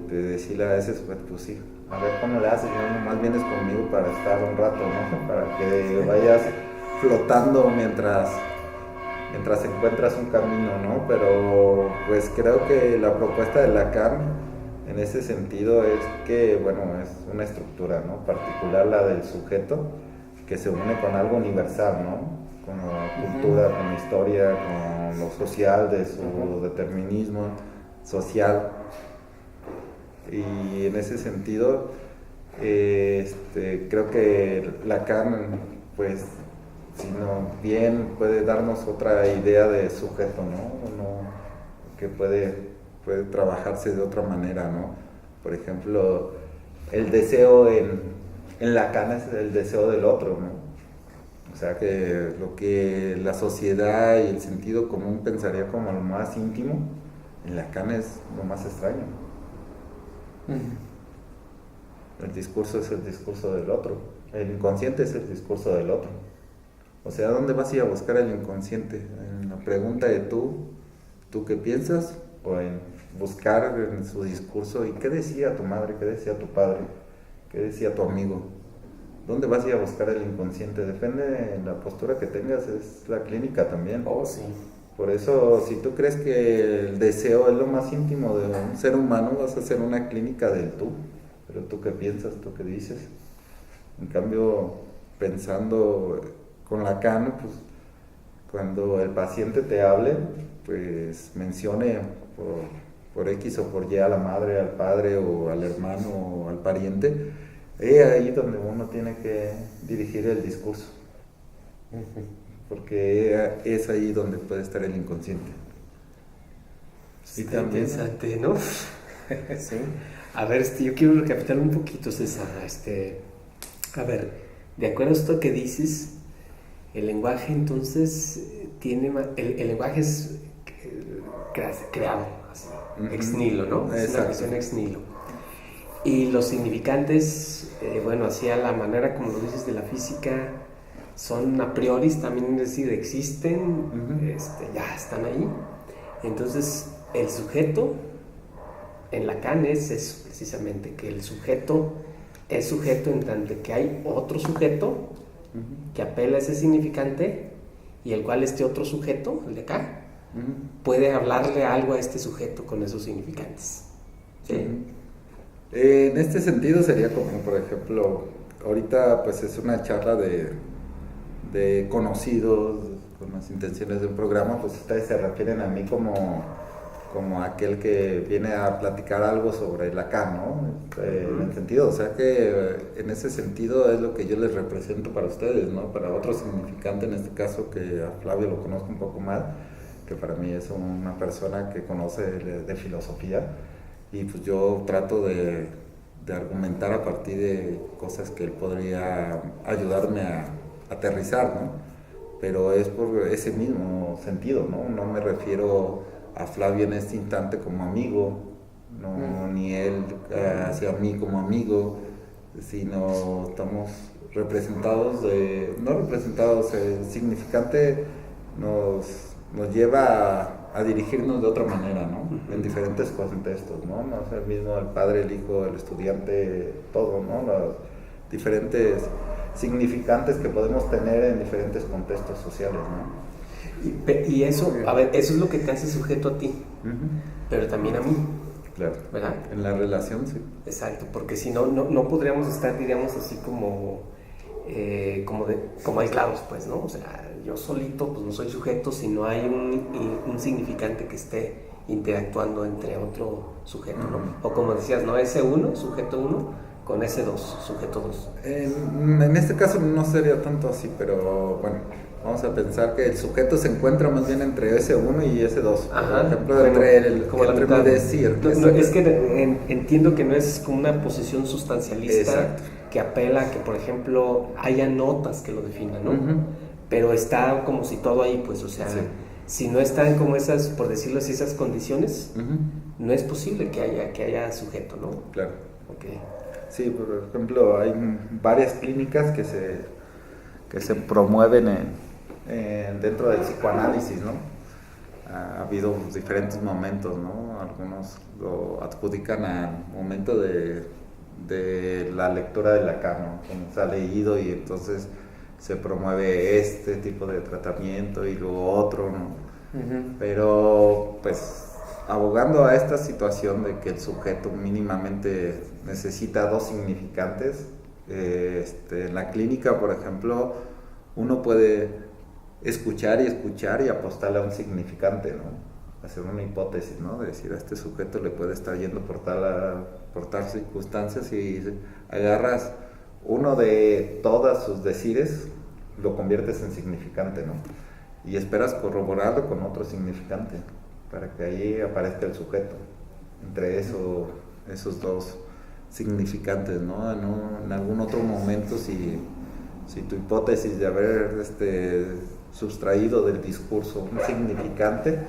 De decirle a ese sujeto, pues sí, a ver cómo le haces, ¿no? Nomás vienes conmigo para estar un rato, ¿no? Para que vayas flotando mientras encuentras un camino, ¿no? Pero pues creo que la propuesta de Lacan en ese sentido es que, bueno, es una estructura, ¿no? Particular la del sujeto, que se une con algo universal, ¿no? Con la cultura, con la historia, con lo social, de su determinismo social. Y en ese sentido, creo que Lacan, pues, sino bien puede darnos otra idea de sujeto, ¿no? Que puede trabajarse de otra manera, ¿no? Por ejemplo, el deseo en Lacan es el deseo del otro, ¿no? O sea, que lo que la sociedad y el sentido común pensaría como lo más íntimo, en Lacan es lo más extraño. El discurso es el discurso del otro, el inconsciente es el discurso del otro. O sea, ¿dónde vas a ir a buscar el inconsciente? ¿En la pregunta de tú qué piensas? ¿O en buscar en su discurso, y qué decía tu madre, qué decía tu padre, qué decía tu amigo? ¿Dónde vas a ir a buscar el inconsciente? Depende de la postura que tengas, es la clínica también. Oh, sí. Por eso, si tú crees que el deseo es lo más íntimo de un ser humano, vas a hacer una clínica del tú. Pero tú qué piensas, tú qué dices. En cambio, pensando con Lacan, pues cuando el paciente te hable, pues mencione por X o por Y a la madre, al padre o al hermano o al pariente. Es ahí donde uno tiene que dirigir el discurso, porque es ahí donde puede estar el inconsciente. Y también interesante, ¿no? Sí. A ver, yo quiero recapitular un poquito, César. A ver, de acuerdo a esto que dices, el lenguaje entonces tiene el lenguaje es creado así, ex nihilo, ¿no? Es una cuestión ex nihilo. Y los significantes, bueno, así a la manera como lo dices de la física, son a priori, también, es decir, existen, ya están ahí. Entonces, el sujeto, en Lacan es eso, precisamente, que el sujeto es sujeto en tanto que hay otro sujeto que apela a ese significante y el cual este otro sujeto, el de acá, puede hablarle algo a este sujeto con esos significantes. ¿Sí? En este sentido sería como, por ejemplo, ahorita pues es una charla de conocidos con las intenciones de un programa, pues ustedes se refieren a mí como aquel que viene a platicar algo sobre Lacan, ¿no? En el sentido, o sea que en ese sentido es lo que yo les represento para ustedes, ¿no? Para otro significante, en este caso que a Flavio lo conozco un poco más, que para mí es una persona que conoce de filosofía, y pues yo trato de argumentar a partir de cosas que él podría ayudarme a aterrizar, ¿no? Pero es por ese mismo sentido, ¿no? No me refiero a Flavio en este instante como amigo, no, ni él hacia mí como amigo, sino estamos representados, el significante nos lleva a dirigirnos de otra manera, ¿no? En diferentes contextos, ¿no? No es el mismo el padre, el hijo, el estudiante, todo, ¿no? Los diferentes significantes que podemos tener en diferentes contextos sociales, ¿no? Y eso, a ver, eso es lo que te hace sujeto a ti, pero también a mí. Claro. ¿Verdad? En la relación, sí. Exacto, porque si no podríamos estar, diríamos así como aislados, pues, ¿no? O sea, yo solito, pues no soy sujeto si no hay un significante que esté interactuando entre otro sujeto, ¿no? O como decías, ¿no? S1, sujeto 1, con S2, sujeto 2. En este caso no sería tanto así, pero bueno, vamos a pensar que el sujeto se encuentra más bien entre S1 y S2. Ajá, por ejemplo, bueno, entre decir. Es que entiendo que no es como una posición sustancialista. Exacto. Que apela a que, por ejemplo, haya notas que lo definan, ¿no? Pero está como si todo ahí, pues, o sea, sí. Si no están como esas, por decirlo así, esas condiciones, no es posible que haya sujeto, ¿no? Claro. Okay. Sí, por ejemplo, hay varias clínicas que se promueven dentro del psicoanálisis, ¿no? Ha habido diferentes momentos, ¿no? Algunos lo adjudican al momento de la lectura de Lacan, ¿no? Como se ha leído y entonces se promueve este tipo de tratamiento y luego otro, ¿no? Pero pues abogando a esta situación de que el sujeto mínimamente necesita dos significantes, En la clínica, por ejemplo, uno puede escuchar y apostarle a un significante, ¿no? Hacer una hipótesis, ¿no? De decir, a este sujeto le puede estar yendo por tal circunstancias, y agarras uno de todas sus decires, lo conviertes en significante, ¿no? Y esperas corroborarlo con otro significante para que ahí aparezca el sujeto entre esos dos significantes, ¿no? En algún otro momento, si tu hipótesis de haber sustraído del discurso un significante,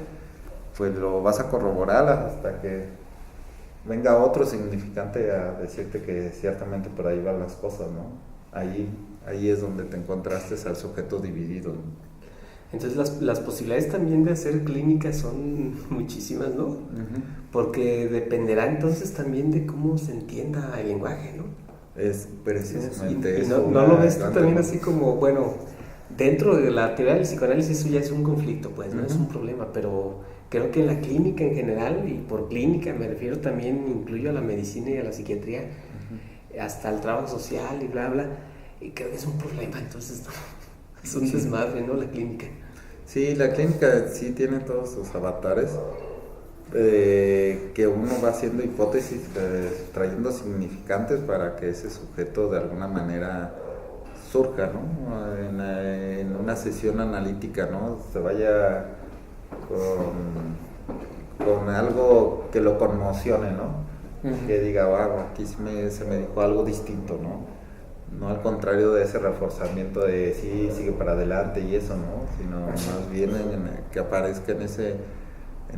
pues lo vas a corroborar hasta que venga otro significante a decirte que ciertamente por ahí van las cosas, ¿no? Ahí es donde te encontraste al sujeto dividido, ¿no? Entonces las posibilidades también de hacer clínica son muchísimas, ¿no? Uh-huh. Porque dependerá entonces también de cómo se entienda el lenguaje, ¿no? Es precisamente y eso. ¿No lo ves tú también así como, bueno, dentro de la teoría del psicoanálisis eso ya es un conflicto, pues, no es un problema, pero creo que en la clínica en general, y por clínica me refiero también, incluyo a la medicina y a la psiquiatría, hasta el trabajo social y bla, bla, y creo que es un problema, entonces, ¿no? Es un desmadre, ¿no? La clínica. Sí, la clínica sí tiene todos sus avatares, que uno va haciendo hipótesis, trayendo significantes para que ese sujeto de alguna manera surja, ¿no? En una sesión analítica, ¿no? Se vaya con algo que lo conmocione, ¿no? Uh-huh. Que diga, wow, aquí se me dijo algo distinto, ¿no? No al contrario de ese reforzamiento de sí, sigue para adelante y eso, ¿no? Sino más bien que aparezca en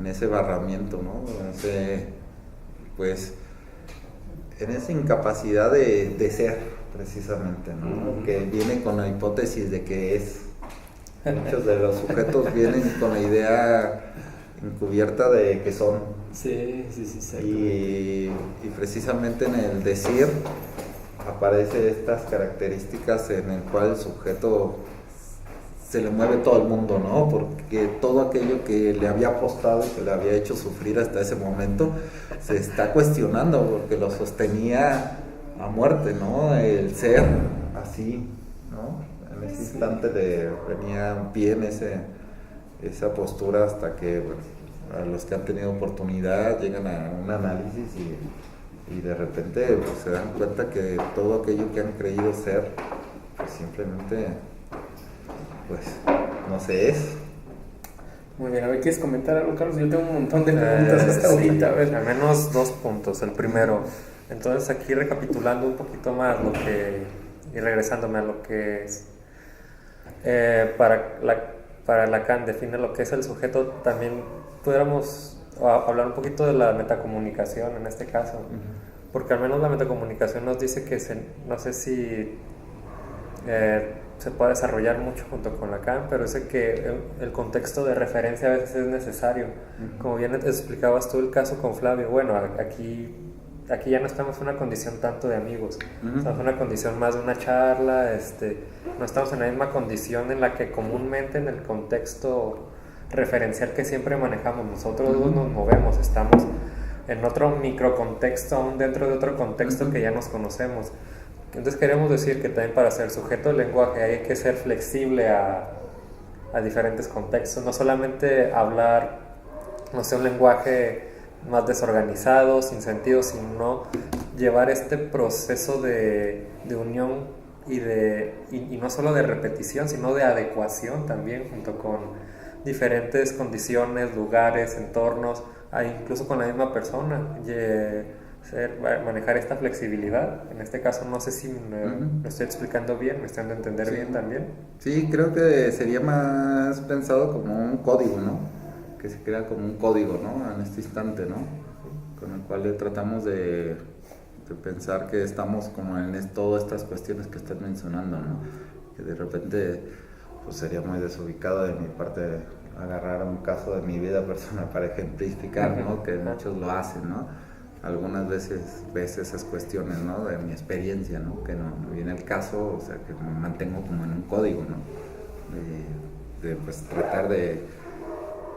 ese barramiento, ¿no? En esa incapacidad de ser, precisamente, ¿no? Que viene con la hipótesis de que es. Muchos de los sujetos vienen con la idea encubierta de que son. Sí, y precisamente en el decir aparece estas características en el cual el sujeto se le mueve todo el mundo, ¿no? Porque todo aquello que le había apostado y que le había hecho sufrir hasta ese momento se está cuestionando, porque lo sostenía a muerte, ¿no? El ser así, ¿no? En ese instante venía bien esa postura hasta que, bueno, a los que han tenido oportunidad llegan a un análisis y de repente pues, se dan cuenta que todo aquello que han creído ser, pues simplemente, pues, no se es. Muy bien, a ver, ¿quieres comentar algo, Carlos? Yo tengo un montón de preguntas hasta ahorita, a ver. Al menos 2 puntos. El primero, entonces aquí recapitulando un poquito más y regresándome a lo que es, para Lacan define lo que es el sujeto, también pudiéramos hablar un poquito de la metacomunicación en este caso, porque al menos la metacomunicación nos dice que no sé si se puede desarrollar mucho junto con Lacan, pero es que el contexto de referencia a veces es necesario. Como bien explicabas tú el caso con Flavio, bueno, aquí ya no estamos en una condición tanto de amigos, estamos en una condición más de una charla, no estamos en la misma condición en la que comúnmente en el contexto referencial que siempre manejamos nosotros nos movemos, estamos en otro microcontexto, aún dentro de otro contexto que ya nos conocemos. Entonces queremos decir que también para ser sujeto del lenguaje hay que ser flexible a diferentes contextos, no solamente hablar, no sé, un lenguaje más desorganizado, sin sentido, sino llevar este proceso de unión y no solo de repetición, sino de adecuación también, junto con diferentes condiciones, lugares, entornos, incluso con la misma persona, manejar esta flexibilidad. En este caso no sé si me estoy explicando bien, me estoy dando a entender bien también. Sí, creo que sería más pensado como un código, ¿no? Que se crea como un código, ¿no? En este instante, ¿no? Con el cual tratamos de pensar que estamos como en todas estas cuestiones que estás mencionando, ¿no? Que de repente pues sería muy desubicado de mi parte agarrar un caso de mi vida personal para ejemplificar, ¿no? Que muchos lo hacen, ¿no? Algunas veces ves esas cuestiones, ¿no? De mi experiencia, ¿no? Que no viene el caso, o sea, que me mantengo como en un código, ¿no? De pues tratar de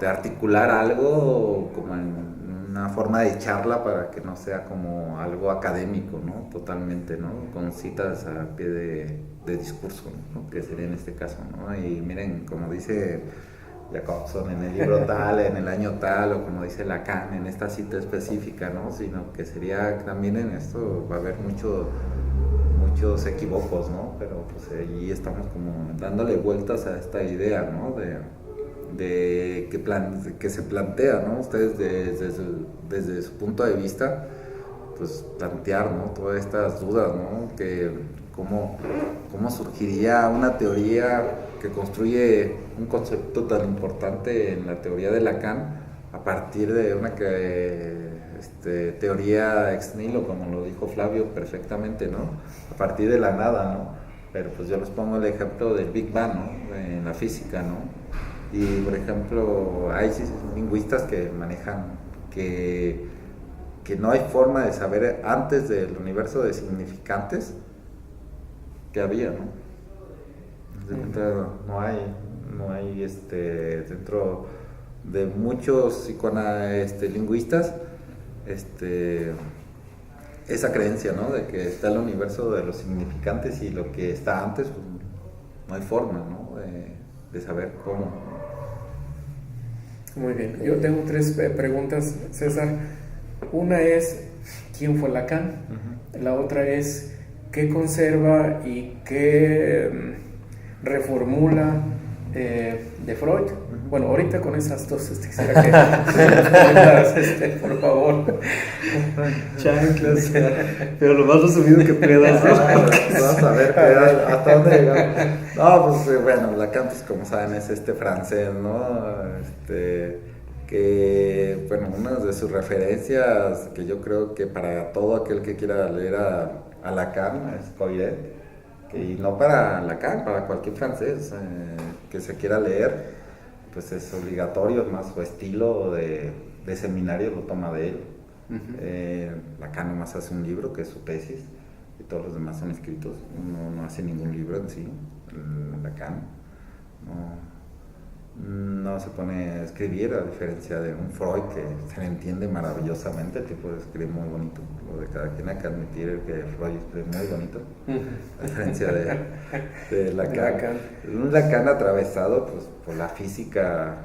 articular algo como en una forma de charla para que no sea como algo académico, ¿no? Totalmente, ¿no? Con citas a pie de discurso, ¿no? Que sería en este caso, ¿no? Y miren, como dice Jacobson en el libro tal, en el año tal, o como dice Lacan en esta cita específica, ¿no? Sino que sería también en esto va a haber muchos equívocos, ¿no? Pero pues allí estamos como dándole vueltas a esta idea, ¿no? Que se plantea, ¿no? Ustedes desde su punto de vista, pues plantear, ¿no? Todas estas dudas, ¿no? Que cómo surgiría una teoría que construye un concepto tan importante en la teoría de Lacan a partir de una teoría ex nihilo, como lo dijo Flavio perfectamente, ¿no? A partir de la nada, ¿no? Pero pues yo les pongo el ejemplo del Big Bang, ¿no? En la física, ¿no? Y por ejemplo, hay lingüistas que manejan que no hay forma de saber antes del universo de significantes que había, ¿no? No hay dentro de muchos lingüistas esa creencia, ¿no? De que está el universo de los significantes y lo que está antes, pues, no hay forma, ¿no? De saber cómo. Muy bien, yo tengo 3 preguntas, César. Una es, ¿quién fue Lacan? Uh-huh. La otra es, ¿qué conserva y qué reformula de Freud? Uh-huh. Bueno, ahorita con esas dos, quisiera que por favor. Chanclas, pero lo más resumido que puedas. Vamos a ver hasta dónde llegamos. No, pues bueno, Lacan, pues como saben, es francés, ¿no? Que, bueno, una de sus referencias que yo creo que para todo aquel que quiera leer a Lacan es Coiret, y no para Lacan, para cualquier francés que se quiera leer, pues es obligatorio, más su estilo de seminario lo toma de él. Uh-huh. Lacan nomás hace un libro que es su tesis y todos los demás son escritos, no hace ningún libro en sí. Lacan no se pone a escribir, a diferencia de un Freud que se le entiende maravillosamente. El tipo escribe muy bonito, lo de cada quien hay que admitir que Freud escribe muy bonito, a diferencia de Lacan. Un Lacan atravesado pues, por la física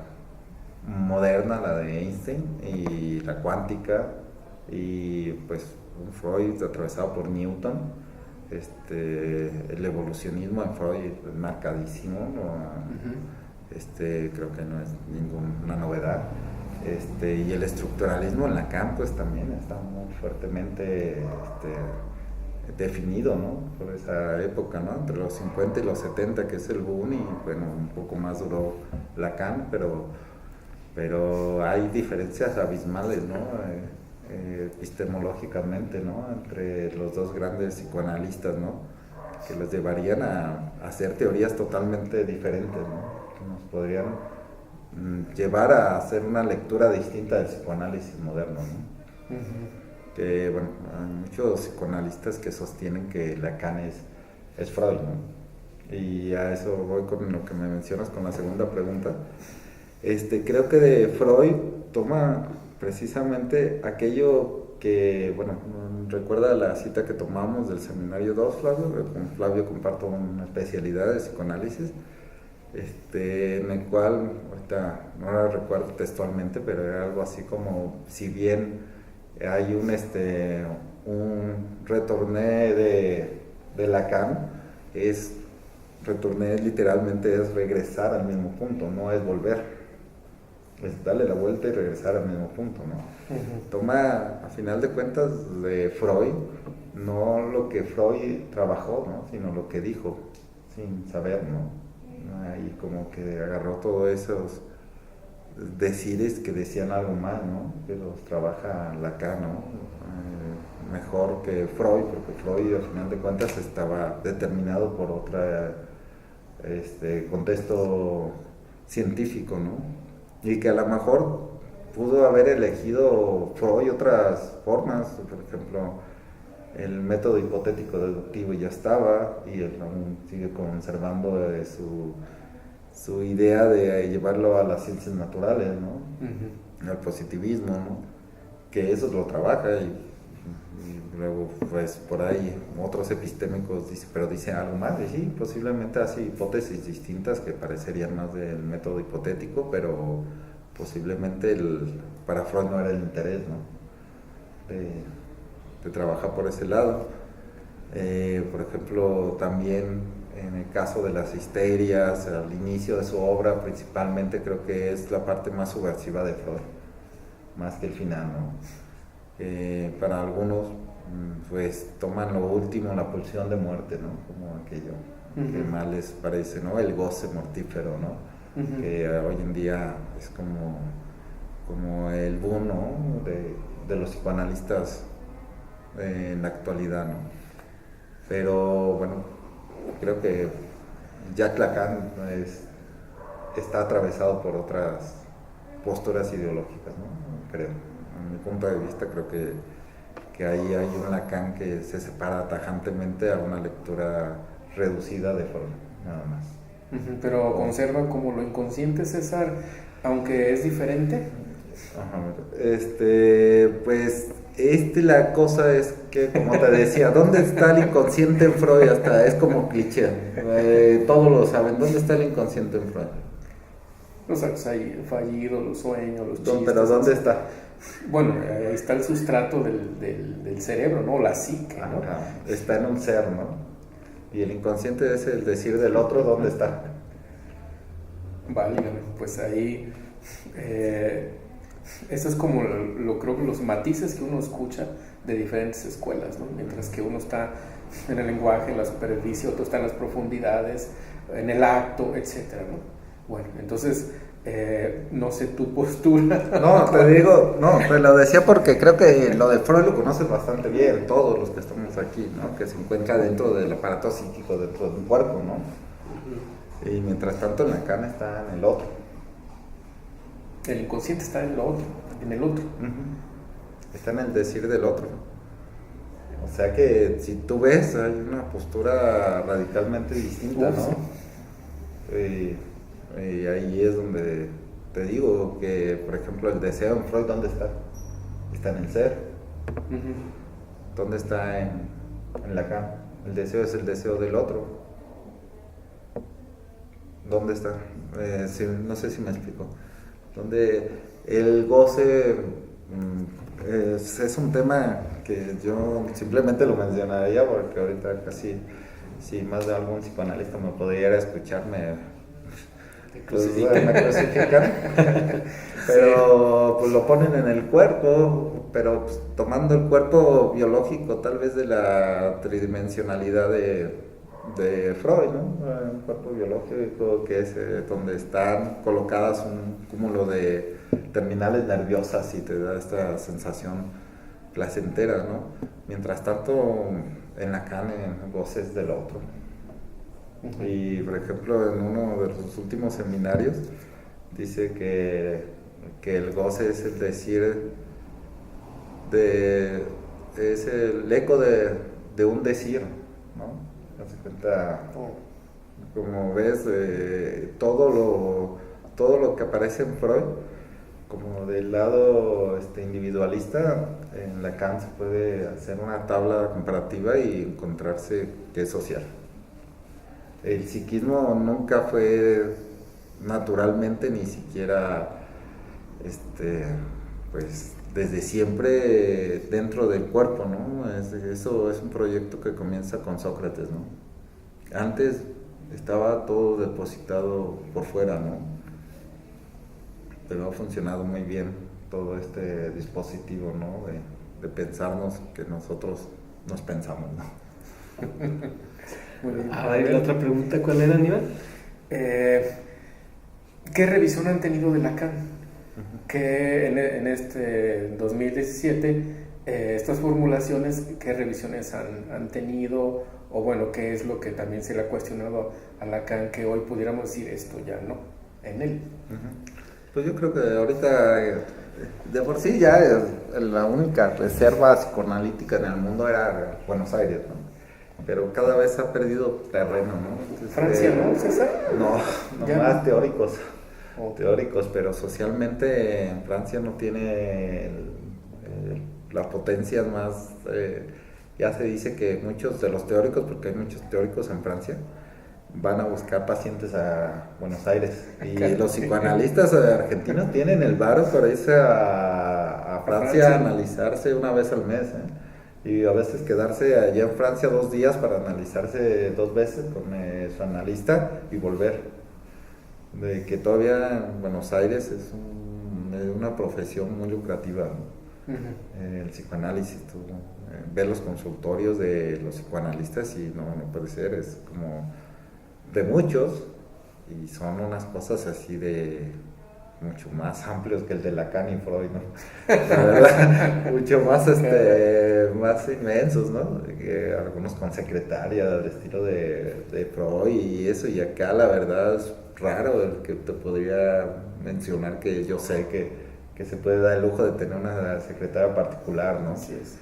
moderna, la de Einstein, y la cuántica, y pues un Freud atravesado por Newton. El evolucionismo en Freud es marcadísimo, ¿no? Uh-huh. Creo que no es ninguna novedad. Y el estructuralismo en Lacan pues también está muy fuertemente definido, ¿no? Por esa época, ¿no? Entre los 50 y los 70, que es el boom, y bueno, un poco más duró Lacan, pero hay diferencias abismales, ¿no? Epistemológicamente, ¿no? Entre los dos grandes psicoanalistas, ¿no? Que los llevarían a hacer teorías totalmente diferentes, ¿no? Que nos podrían llevar a hacer una lectura distinta del psicoanálisis moderno, ¿no? Uh-huh. Que, bueno, hay muchos psicoanalistas que sostienen que Lacan es Freud, ¿no? Y a eso voy con lo que me mencionas con la segunda pregunta. Creo que de Freud toma precisamente aquello que, bueno, recuerda la cita que tomamos del seminario 2, Flavio. Con Flavio comparto una especialidad de psicoanálisis, en el cual, ahorita no la recuerdo textualmente, pero era algo así como, si bien hay un retorné de Lacan, retorné literalmente es regresar al mismo punto, no es volver. Es darle la vuelta y regresar al mismo punto, ¿no? Uh-huh. Toma, a final de cuentas, de Freud, no lo que Freud trabajó, ¿no? Sino lo que dijo, sin saber, ¿no? Ahí como que agarró todos esos decires que decían algo más, ¿no? Que los trabaja Lacan, ¿no? Mejor que Freud, porque Freud, al final de cuentas, estaba determinado por otro contexto científico, ¿no? Y que a lo mejor pudo haber elegido Freud otras formas, por ejemplo, el método hipotético deductivo ya estaba, y él aún sigue conservando su idea de llevarlo a las ciencias naturales, ¿no? Uh-huh. Al positivismo, ¿no? que eso lo trabaja y luego pues por ahí otros epistémicos pero dice algo más, y sí, posiblemente hace hipótesis distintas que parecerían más del método hipotético, pero posiblemente para Freud no era el interés, ¿no? de trabajar por ese lado. Por ejemplo, también en el caso de las histerias, al inicio de su obra principalmente creo que es la parte más subversiva de Freud, más que el final, ¿no? Para algunos pues toman lo último, la pulsión de muerte, ¿no? Como aquello que más les parece, ¿no? El goce mortífero, ¿no? Que hoy en día es como el boom, ¿no? de los psicoanalistas en la actualidad, ¿no? Pero bueno, creo que Jacques Lacan está atravesado por otras posturas ideológicas, ¿no? Creo, en mi punto de vista, creo que ahí hay un Lacan que se separa tajantemente a una lectura reducida de Freud, nada más. Pero conserva como lo inconsciente, César, aunque es diferente. Pues la cosa es que, como te decía, ¿dónde está el inconsciente en Freud? Hasta es como cliché, todos lo saben. ¿Dónde está el inconsciente en Freud? Los actos fallidos, los sueños, los chistes. ¿Pero dónde está? Bueno, ahí está el sustrato del cerebro, ¿no? La psique, ¿no? Está en un ser, ¿no? Y el inconsciente es el decir del otro, ¿dónde está? Vale, pues ahí eso es como creo que los matices que uno escucha de diferentes escuelas, ¿no? Mientras que uno está en el lenguaje, en la superficie, otro está en las profundidades, en el acto, etcétera, ¿no? Bueno, entonces no sé tu postura. No, te digo, te lo decía porque creo que lo de Freud lo conoces bastante bien, todos los que estamos aquí, ¿no? Que se encuentra dentro del aparato psíquico, dentro del cuerpo, ¿no? Y mientras tanto Lacan está en el otro. El inconsciente está en el otro. Está en el decir del otro. O sea que si tú ves, hay una postura radicalmente distinta, ¿no? Y ahí es donde te digo que, por ejemplo, el deseo en Freud, ¿dónde está? Está en el ser. ¿Dónde está en Lacan? El deseo es el deseo del otro. ¿Dónde está? No sé si me explico. Donde el goce es un tema que yo simplemente lo mencionaría porque ahorita casi, si más de algún psicoanalista me podría escucharme, pues me crucifican. Pero pues lo ponen en el cuerpo, pero pues, tomando el cuerpo biológico tal vez de la tridimensionalidad de Freud, ¿no? Un cuerpo biológico que es donde están colocadas un cúmulo de terminales nerviosas y te da esta sensación placentera, ¿no? Mientras tanto, en Lacan, en goces del otro. Y, por ejemplo, en uno de los últimos seminarios, dice que el goce es el decir, es el eco de un decir, ¿no? Haz cuenta, como ves, todo lo que aparece en Freud, como del lado individualista, en Lacan se puede hacer una tabla comparativa y encontrarse que es social. El psiquismo nunca fue naturalmente, ni siquiera pues desde siempre dentro del cuerpo, ¿no? Eso es un proyecto que comienza con Sócrates, ¿no? Antes estaba todo depositado por fuera, ¿no? Pero ha funcionado muy bien todo este dispositivo, ¿no? De pensarnos que nosotros nos pensamos, ¿no? Muy bien. A ver, la otra pregunta, ¿cuál era, Aníbal? ¿Qué revisión han tenido de Lacan? Que en este 2017 estas formulaciones, ¿qué revisiones han tenido? O bueno, ¿qué es lo que también se le ha cuestionado a Lacan que hoy pudiéramos decir esto ya no en él? Pues yo creo que ahorita de por sí ya la única reserva psicoanalítica en el mundo era Buenos Aires, ¿no? Pero cada vez ha perdido terreno, ¿no? Entonces, Francia, ¿no, César? No más teóricos. Teóricos, pero socialmente en Francia no tiene la potencia más... ya se dice que muchos de los teóricos, porque hay muchos teóricos en Francia, van a buscar pacientes a Buenos Aires. Y los psicoanalistas argentinos tienen el varo para irse a Francia a analizarse una vez al mes. Y a veces quedarse allá en Francia 2 días para analizarse 2 veces con su analista y volver. De que todavía en Buenos Aires es una profesión muy lucrativa, ¿no? El psicoanálisis, ver los consultorios de los psicoanalistas y no puede ser, es como de muchos y son unas cosas así de mucho más amplios que el de Lacan y Freud, ¿no? La verdad, mucho más más inmensos, ¿no? Que algunos con secretaria del estilo de Freud y eso, y acá la verdad es raro el que te podría mencionar que yo sé que se puede dar el lujo de tener una secretaria particular, ¿no? Así es.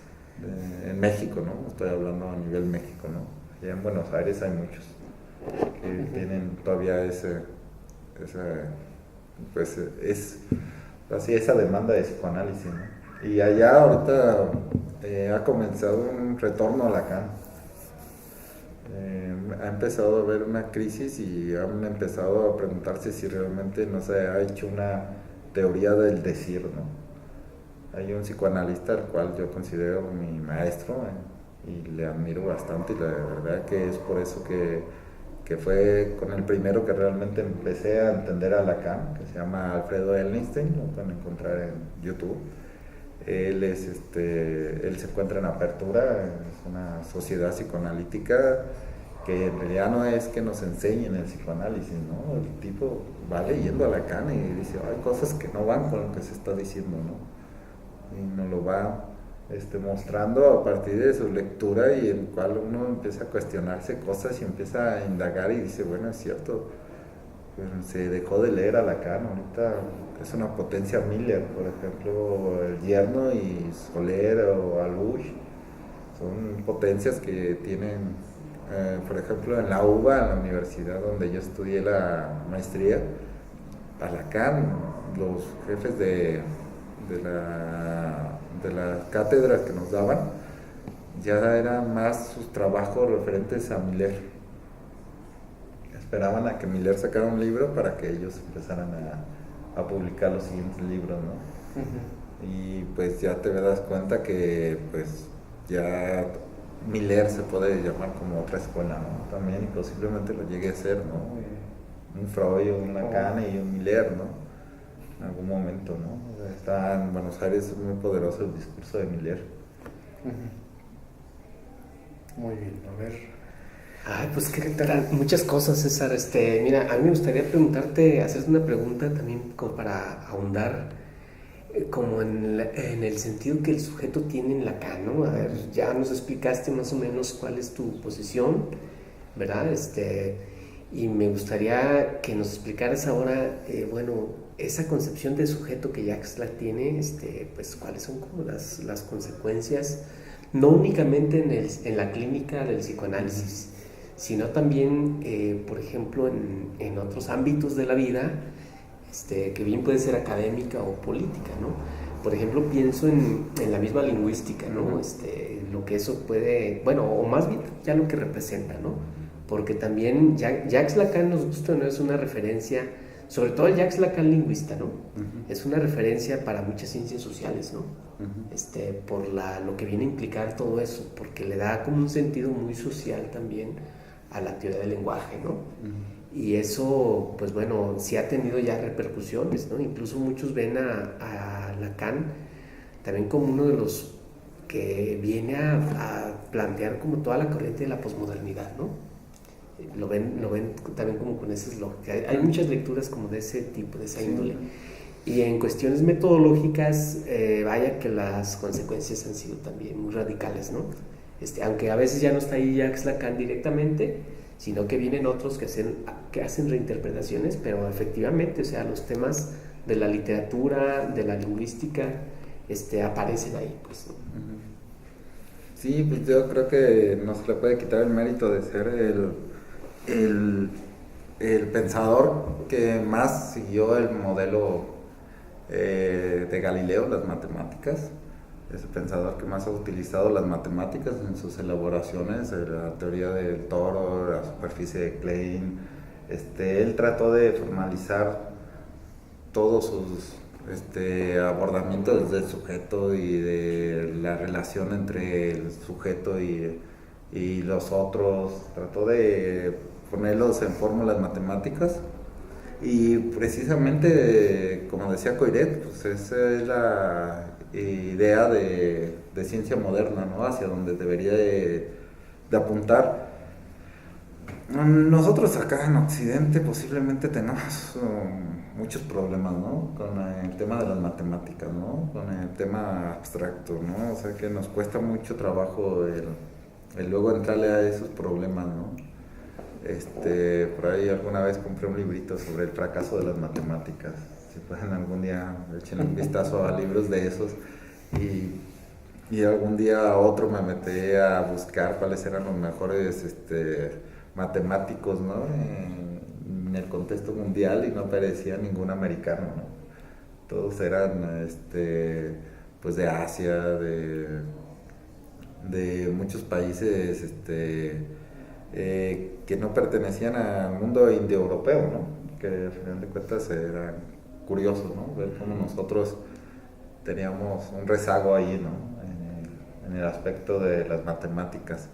En México, ¿no? Estoy hablando a nivel México, ¿no? Allá en Buenos Aires hay muchos que tienen todavía pues es así esa demanda de psicoanálisis, ¿no? Y allá ahorita ha comenzado un retorno a Lacan. Ha empezado a haber una crisis y han empezado a preguntarse si realmente no se ha hecho una teoría del decir, ¿no? Hay un psicoanalista al cual yo considero mi maestro y le admiro bastante, y la verdad que es por eso que fue con el primero que realmente empecé a entender a Lacan, que se llama Alfredo Ellenstein, lo pueden encontrar en YouTube. Él se encuentra en Apertura, es una sociedad psicoanalítica que en realidad no es que nos enseñen el psicoanálisis, ¿no? El tipo va leyendo a Lacan y dice, hay cosas que no van con lo que se está diciendo, ¿no? Y nos lo va mostrando a partir de su lectura, y en el cual uno empieza a cuestionarse cosas y empieza a indagar y dice, bueno, es cierto, pues se dejó de leer a Lacan, ahorita es una potencia Miller, por ejemplo, el Yerno y Soler o Alush, son potencias que tienen, por ejemplo, en la UBA, en la universidad donde yo estudié la maestría, a Lacan, los jefes de las cátedras que nos daban, ya eran más sus trabajos referentes a Miller. Esperaban a que Miller sacara un libro para que ellos empezaran a publicar los siguientes libros, ¿no? Y pues ya te das cuenta que pues ya Miller se puede llamar como otra escuela, ¿no? También, y posiblemente lo llegue a ser, ¿no? Un Freud, un Lacan y un Miller, ¿no? En algún momento, ¿no? Está en Buenos Aires, es muy poderoso el discurso de Miller. Muy bien, a ver. Ay, pues qué tal, muchas cosas, César. Mira, a mí me gustaría hacerte una pregunta también como para ahondar, como en el sentido que el sujeto tiene en Lacan, ¿no? A ver, ya nos explicaste más o menos cuál es tu posición, ¿verdad? Y me gustaría que nos explicaras ahora, bueno, esa concepción de sujeto que Jacques Lacan tiene, pues cuáles son como las consecuencias, no únicamente en la clínica del psicoanálisis, sino también, por ejemplo, en otros ámbitos de la vida, que bien puede ser académica o política, ¿no? Por ejemplo, pienso en la misma lingüística, ¿no? Lo que eso puede, bueno, o más bien ya lo que representa, ¿no? Porque también Jacques Lacan, nos gusta, ¿no? Es una referencia, sobre todo el Jacques Lacan lingüista, ¿no? Es una referencia para muchas ciencias sociales, ¿no? Por lo que viene a implicar todo eso, porque le da como un sentido muy social también a la teoría del lenguaje, ¿no? Y eso, pues bueno, sí ha tenido ya repercusiones, ¿no? Incluso muchos ven a Lacan también como uno de los que viene a plantear como toda la corriente de la posmodernidad, ¿no? Lo ven también como con ese lógica. Hay muchas lecturas como de ese tipo, de esa índole. Y en cuestiones metodológicas, vaya que las consecuencias han sido también muy radicales, ¿no? Aunque a veces ya no está ahí Jacques Lacan directamente, sino que vienen otros que hacen reinterpretaciones, pero efectivamente, o sea, los temas de la literatura, de la lingüística, aparecen ahí, pues, ¿no? Sí, pues yo creo que no se le puede quitar el mérito de ser el pensador que más siguió el modelo de Galileo, las matemáticas, es el pensador que más ha utilizado las matemáticas en sus elaboraciones, la teoría del toro, la superficie de Klein. Él trató de formalizar todos sus abordamientos desde el sujeto y de la relación entre el sujeto y los otros. Trató de ponerlos en fórmulas matemáticas. Y precisamente, como decía Coiret, pues esa es la idea de ciencia moderna, ¿no? Hacia donde debería de apuntar. Nosotros acá en Occidente posiblemente tenemos muchos problemas, ¿no? Con el tema de las matemáticas, ¿no? Con el tema abstracto, ¿no? O sea que nos cuesta mucho trabajo el luego entrarle a esos problemas, ¿no? Por ahí alguna vez compré un librito sobre el fracaso de las matemáticas. Si pueden algún día echen un vistazo a libros de esos y algún día a otro me metí a buscar cuáles eran los mejores matemáticos, ¿no? En el contexto mundial, y no aparecía ningún americano, ¿no? Todos eran pues de Asia, de muchos países que no pertenecían al mundo indoeuropeo, ¿no? Que al final de cuentas era curioso, ¿no? Ver cómo nosotros teníamos un rezago ahí, ¿no? En el aspecto de las matemáticas.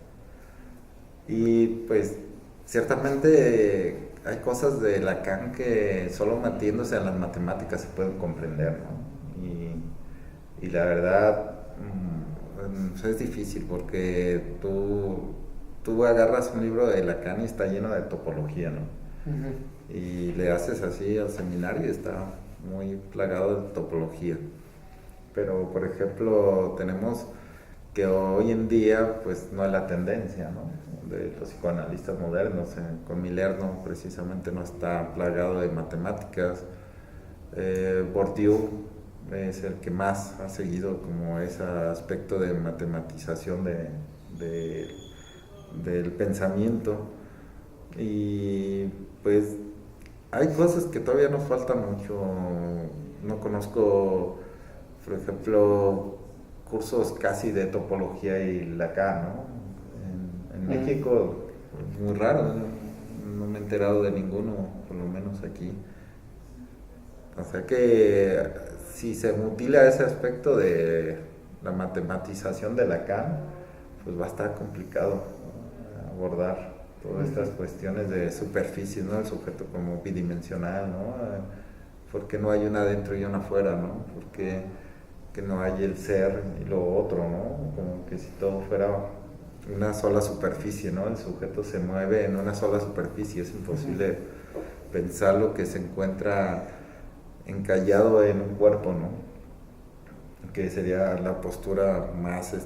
Y pues ciertamente hay cosas de Lacan que solo metiéndose en las matemáticas se pueden comprender, ¿no? Y la verdad es difícil porque tú agarras un libro de Lacan y está lleno de topología, ¿no? Uh-huh. Y le haces así al seminario y está muy plagado de topología. Pero, por ejemplo, tenemos que hoy en día, pues, no es la tendencia, ¿no? De los psicoanalistas modernos. Con Miller, no, precisamente no está plagado de matemáticas. Bourdieu es el que más ha seguido como ese aspecto de matematización del pensamiento. Y pues hay cosas que todavía nos faltan mucho. No conozco, por ejemplo, cursos casi de topología y Lacan, ¿no? En México es muy raro, no me he enterado de ninguno, por lo menos aquí. O sea que si se mutila ese aspecto de la matematización de Lacan, pues va a estar complicado, ¿no? Abordar todas estas cuestiones de superficie, ¿no? El sujeto como bidimensional, ¿no? Porque no hay una adentro y una afuera, ¿no? Porque que no hay el ser y lo otro, ¿no? Como que si todo fuera una sola superficie, ¿no? El sujeto se mueve en una sola superficie, es imposible pensar lo que se encuentra encallado en un cuerpo, ¿no? Que sería la postura más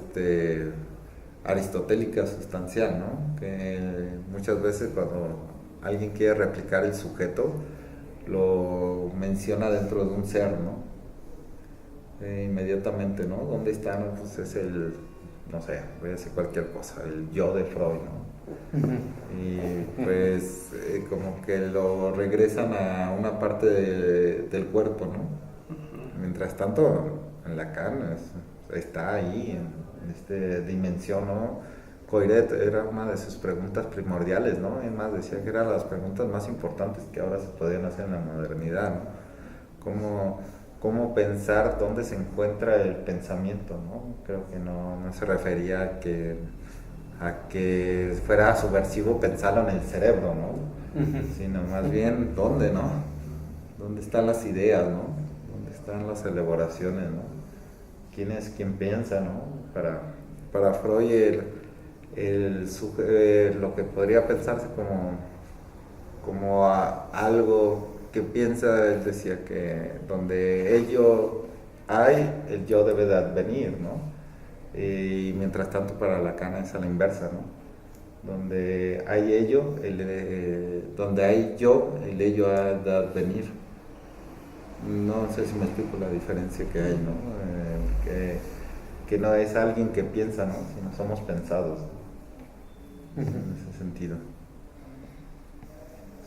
aristotélica sustancial, ¿no? Que muchas veces cuando alguien quiere replicar el sujeto lo menciona dentro de un ser, ¿no? Inmediatamente, ¿no? ¿Dónde está? No, pues es el, no sé, voy a decir cualquier cosa, el yo de Freud, ¿no? Uh-huh. Y pues como que lo regresan a una parte del cuerpo, ¿no? Uh-huh. Mientras tanto, en Lacan está ahí, en esta dimensión, ¿no? Coiret era una de sus preguntas primordiales, ¿no? Es más, decía que eran las preguntas más importantes que ahora se podían hacer en la modernidad, ¿no? ¿Cómo pensar dónde se encuentra el pensamiento, ¿no? Creo que no se refería a que fuera subversivo pensarlo en el cerebro, ¿no? Uh-huh. Sino más bien dónde, ¿no? ¿Dónde están las ideas, ¿no? ¿Dónde están las elaboraciones, ¿no? ¿Quién es quien piensa, ¿no? Para Freud lo que podría pensarse como algo que piensa, él decía que donde ello hay, el yo debe de advenir, ¿no? Y mientras tanto para Lacan es a la inversa, ¿no? Donde hay ello, donde hay yo, el ello ha de advenir. No sé si me explico la diferencia que hay, ¿no? Que no es alguien que piensa, ¿no? Sino somos pensados, ¿no? En ese sentido.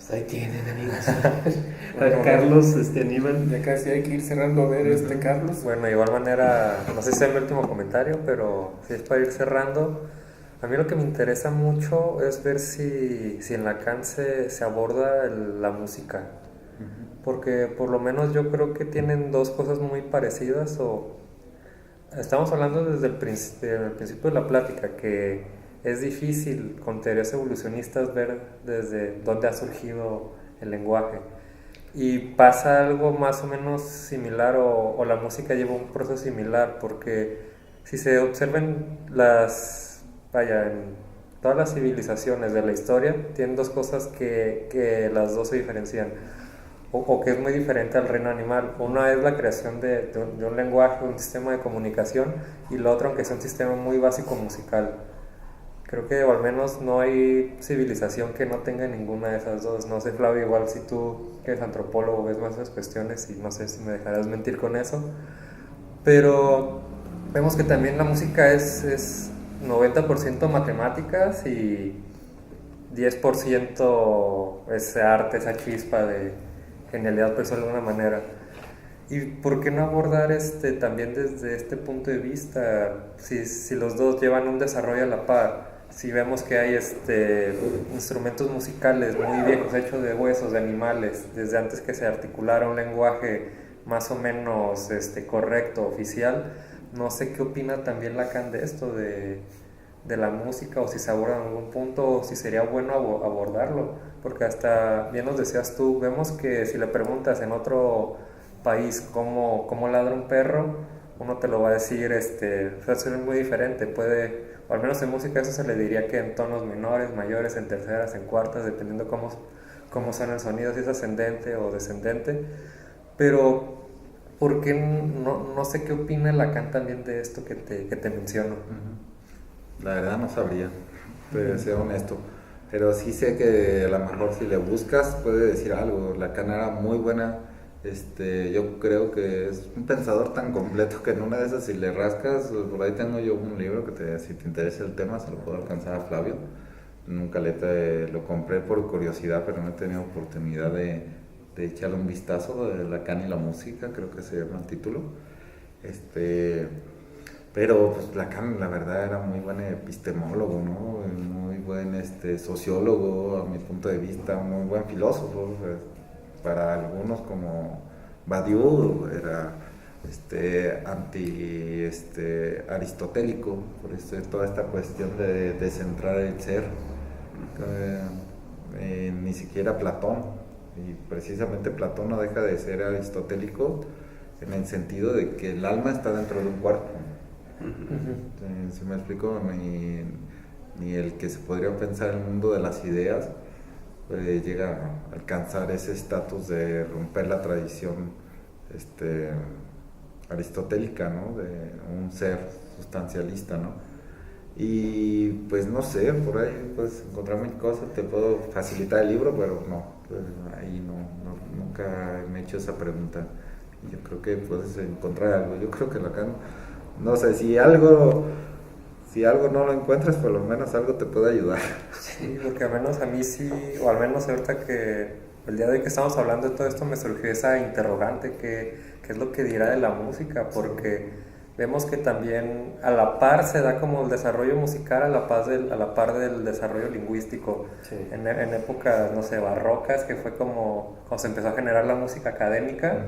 Pues ahí tienen, amigos. A ver, Carlos, Aníbal. Ya casi hay que ir cerrando a ver Carlos. Bueno, de igual manera, no sé si es mi último comentario, pero si es para ir cerrando, a mí lo que me interesa mucho es ver si en Lacan se aborda la música. Porque por lo menos yo creo que tienen dos cosas muy parecidas. Estamos hablando desde el principio de la plática, que es difícil con teorías evolucionistas ver desde dónde ha surgido el lenguaje. Y pasa algo más o menos similar, o la música lleva un proceso similar, porque si se observan en todas las civilizaciones de la historia, tienen dos cosas que las dos se diferencian, o que es muy diferente al reino animal. Una es la creación de un lenguaje, un sistema de comunicación, y la otra, aunque sea un sistema muy básico musical. Creo que al menos no hay civilización que no tenga ninguna de esas dos. No sé, Flavio, igual si tú que eres antropólogo ves más esas cuestiones, y no sé si me dejarás mentir con eso, pero vemos que también la música es 90% matemáticas y 10% ese arte, esa chispa de genialidad, por eso de alguna manera. ¿Y por qué no abordar también desde este punto de vista? Si los dos llevan un desarrollo a la par, si vemos que hay instrumentos musicales muy viejos hechos de huesos de animales, desde antes que se articulara un lenguaje más o menos correcto, oficial, no sé qué opina también Lacan de esto, de la música, o si se aborda en algún punto, o si sería bueno abordarlo, porque hasta bien nos decías tú, vemos que si le preguntas en otro país cómo ladra un perro, uno te lo va a decir, suena muy diferente, o al menos en música eso se le diría que en tonos menores, mayores, en terceras, en cuartas, dependiendo cómo suena el sonido, si es ascendente o descendente. Pero ¿por qué no sé qué opina Lacan también de esto que te menciono? La verdad no sabría, pero ser honesto. Pero sí sé que a lo mejor si le buscas puede decir algo. Lacan era muy buena. Yo creo que es un pensador tan completo que en una de esas, si le rascas, por ahí tengo yo un libro que si te interesa el tema se lo puedo alcanzar a Flavio. Nunca lo compré por curiosidad, pero no he tenido oportunidad de echarle un vistazo, de Lacan y la música, creo que se llama el título. Pero pues Lacan, la verdad, era muy buen epistemólogo, ¿no? Muy buen sociólogo, a mi punto de vista, muy buen filósofo. Para algunos, como Badiou, era aristotélico, por eso toda esta cuestión de centrar el ser, ni siquiera Platón, y precisamente Platón no deja de ser aristotélico en el sentido de que el alma está dentro de un cuerpo. Si me explico, ni el que se podría pensar el mundo de las ideas llega a alcanzar ese estatus de romper la tradición aristotélica, ¿no? De un ser sustancialista, ¿no? Y pues no sé, por ahí puedes encontrar mil cosas, te puedo facilitar el libro, pero no, pues ahí nunca me he hecho esa pregunta. Yo creo que puedes encontrar algo. Yo creo que Lacan, no sé, si algo no lo encuentras, por lo menos algo te puede ayudar. Sí, porque al menos a mí sí, o al menos ahorita que el día de hoy que estamos hablando de todo esto me surgió esa interrogante, ¿qué es lo que dirá de la música? Porque vemos que también a la par se da como el desarrollo musical a la par del desarrollo lingüístico. Sí. En épocas, no sé, barrocas, que fue como cuando se empezó a generar la música académica.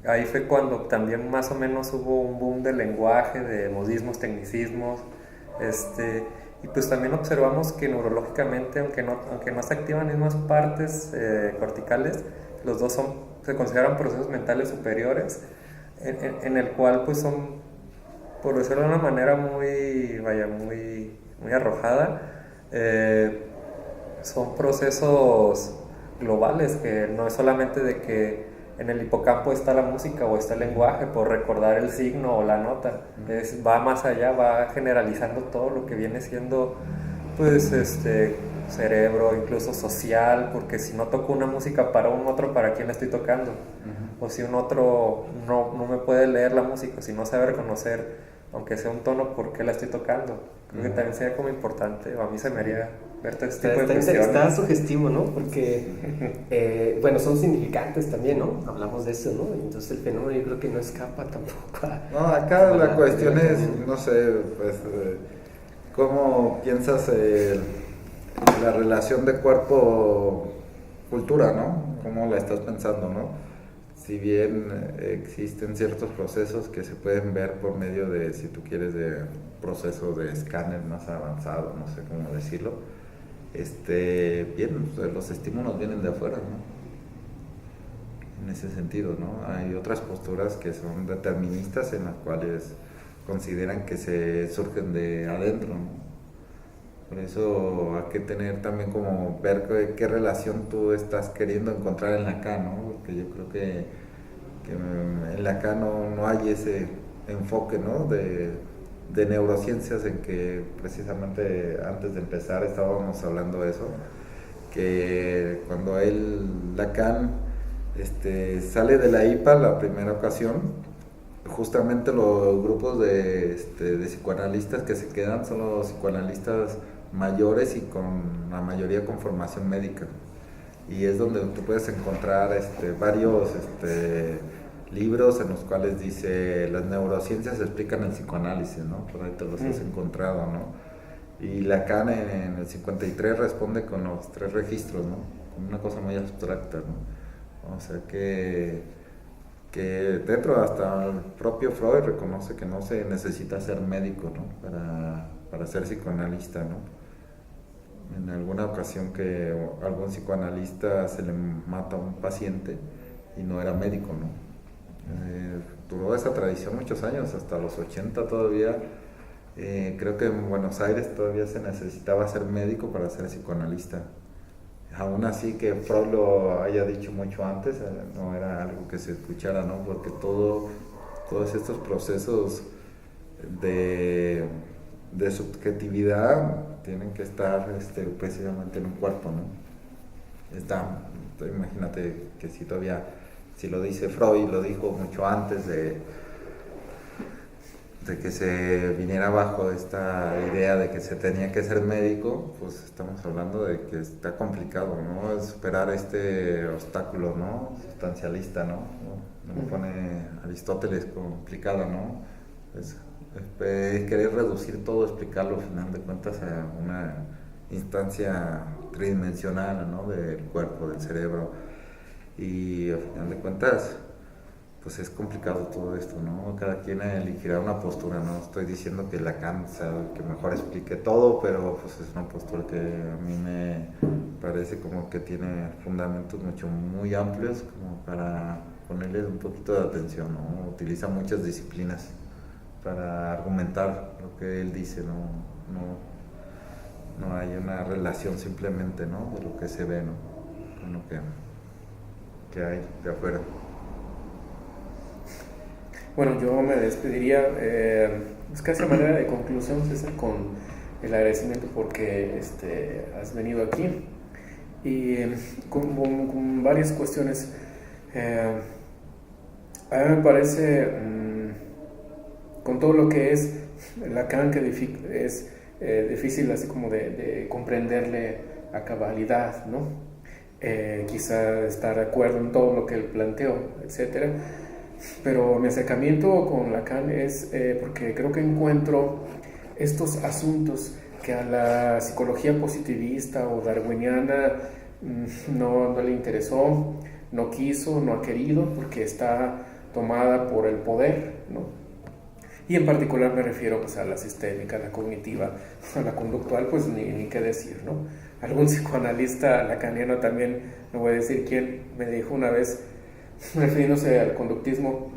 Ahí fue cuando también más o menos hubo un boom del lenguaje, de modismos, tecnicismos, y pues también observamos que neurológicamente, aunque no se activan las mismas partes corticales, los dos se consideran procesos mentales superiores, en el cual pues son, por decirlo de una manera muy arrojada, son procesos globales, que no es solamente de que en el hipocampo está la música o está el lenguaje por recordar el signo o la nota. Va más allá, va generalizando todo lo que viene siendo pues cerebro, incluso social, porque si no toco una música para un otro, ¿para quién la estoy tocando? O si un otro no me puede leer la música, si no sabe reconocer, aunque sea un tono, ¿por qué la estoy tocando? Creo que también sería como importante, o a mí se me haría ver todo este tipo de cuestiones. Está sugestivo, ¿no? Porque, bueno, son significantes también, ¿no? Hablamos de eso, ¿no? Entonces el fenómeno yo creo que no escapa tampoco No, acá la cuestión es, no sé, pues, ¿cómo piensas la relación de cuerpo-cultura, ¿no? ¿Cómo la estás pensando, no? Si bien existen ciertos procesos que se pueden ver por medio de, si tú quieres, de procesos de escáner más avanzado, no sé cómo decirlo, bien, pues, los estímulos vienen de afuera, ¿no? En ese sentido, ¿no? Hay otras posturas que son deterministas en las cuales consideran que se surgen de adentro, ¿no? Por eso hay que tener también como ver qué relación tú estás queriendo encontrar en Lacan, ¿no? Porque yo creo que en Lacan no hay ese enfoque, ¿no? de neurociencias, en que precisamente antes de empezar estábamos hablando de eso, que cuando Lacan sale de la IPA la primera ocasión, justamente los grupos de psicoanalistas que se quedan son los psicoanalistas mayores y con la mayoría con formación médica, y es donde tú puedes encontrar varios libros en los cuales dice las neurociencias explican el psicoanálisis, ¿no? Por ahí te los has encontrado, ¿no? Y Lacan en el 53 responde con los 3 registros, ¿no? Con una cosa muy abstracta, ¿no? O sea que dentro hasta el propio Freud reconoce que no se necesita ser médico, ¿no? Para ser psicoanalista, ¿no? En alguna ocasión que algún psicoanalista se le mata a un paciente y no era médico, ¿no? Duró esa tradición muchos años, hasta los 80 todavía. Creo que en Buenos Aires todavía se necesitaba ser médico para ser psicoanalista. Aún así que Freud lo haya dicho mucho antes, no era algo que se escuchara, ¿no? Porque todos estos procesos de subjetividad tienen que estar precisamente en un cuerpo, ¿no? Imagínate que si lo dice Freud, lo dijo mucho antes de que se viniera abajo esta idea de que se tenía que ser médico, pues estamos hablando de que está complicado, ¿no? Superar este obstáculo, ¿no? Sustancialista, ¿no? Lo pone Aristóteles complicado, ¿no? Es querer reducir todo, explicarlo al final de cuentas a una instancia tridimensional, ¿no? Del cuerpo, del cerebro, y al final de cuentas pues es complicado todo esto, ¿no? Cada quien elegirá una postura, no estoy diciendo que Lacan sea el que mejor explique todo, pero pues es una postura que a mí me parece como que tiene fundamentos muy amplios como para ponerle un poquito de atención, ¿no? Utiliza muchas disciplinas para argumentar lo que él dice, no hay una relación simplemente, ¿no? De lo que se ve, ¿no? Con lo que hay de afuera. Bueno, yo me despediría casi a manera de conclusión, César, con el agradecimiento porque has venido aquí y con varias cuestiones. A mí me parece, con todo lo que es Lacan, que es difícil así como de comprenderle a cabalidad, ¿no? Quizá estar de acuerdo en todo lo que él planteó, etcétera. Pero mi acercamiento con Lacan es porque creo que encuentro estos asuntos que a la psicología positivista o darwiniana no le interesó, no quiso, no ha querido, porque está tomada por el poder, ¿no? Y en particular me refiero pues, a la sistémica, a la cognitiva, a la conductual, pues ni qué decir, ¿no? Algún psicoanalista lacaniano también, no voy a decir quién, me dijo una vez, refiriéndose al conductismo,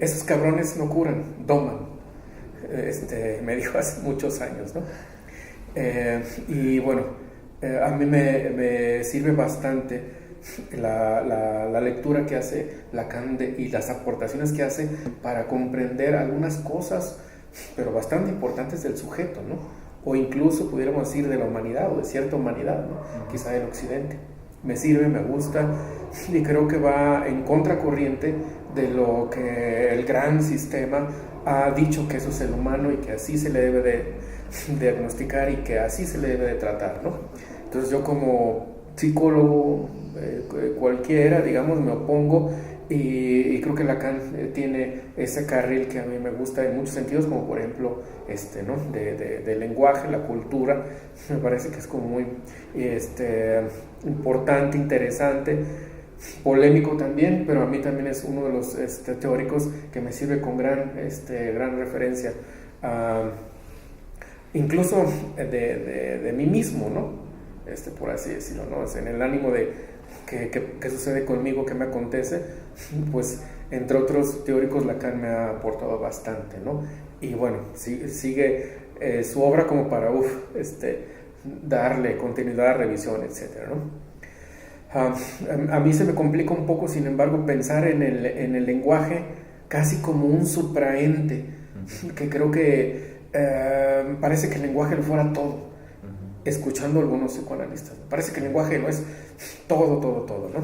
esos cabrones no curan, doman. Me dijo hace muchos años, ¿no? Y bueno, a mí me sirve bastante la lectura que hace Lacan y las aportaciones que hace para comprender algunas cosas, pero bastante importantes del sujeto, ¿no? O incluso pudiéramos decir de la humanidad o de cierta humanidad, ¿no? Quizá del occidente. Me sirve, me gusta y creo que va en contracorriente de lo que el gran sistema ha dicho que eso es el humano y que así se le debe de diagnosticar y que así se le debe de tratar, ¿no? Entonces yo como psicólogo cualquiera, digamos, me opongo y creo que Lacan tiene ese carril que a mí me gusta en muchos sentidos, como por ejemplo ¿no? de lenguaje, la cultura, me parece que es como muy importante, interesante, polémico también, pero a mí también es uno de los teóricos que me sirve con gran referencia, incluso de mí mismo, ¿no? Por así decirlo, ¿no? En el ánimo de qué sucede conmigo, qué me acontece, pues entre otros teóricos Lacan me ha aportado bastante, ¿no? Y bueno, sigue su obra como para darle continuidad, revisión, etcétera, ¿no? A mí se me complica un poco, sin embargo, pensar en el lenguaje casi como un supraente, que creo que parece que el lenguaje lo fuera todo, escuchando a algunos psicoanalistas. Parece que el lenguaje no es todo, ¿no?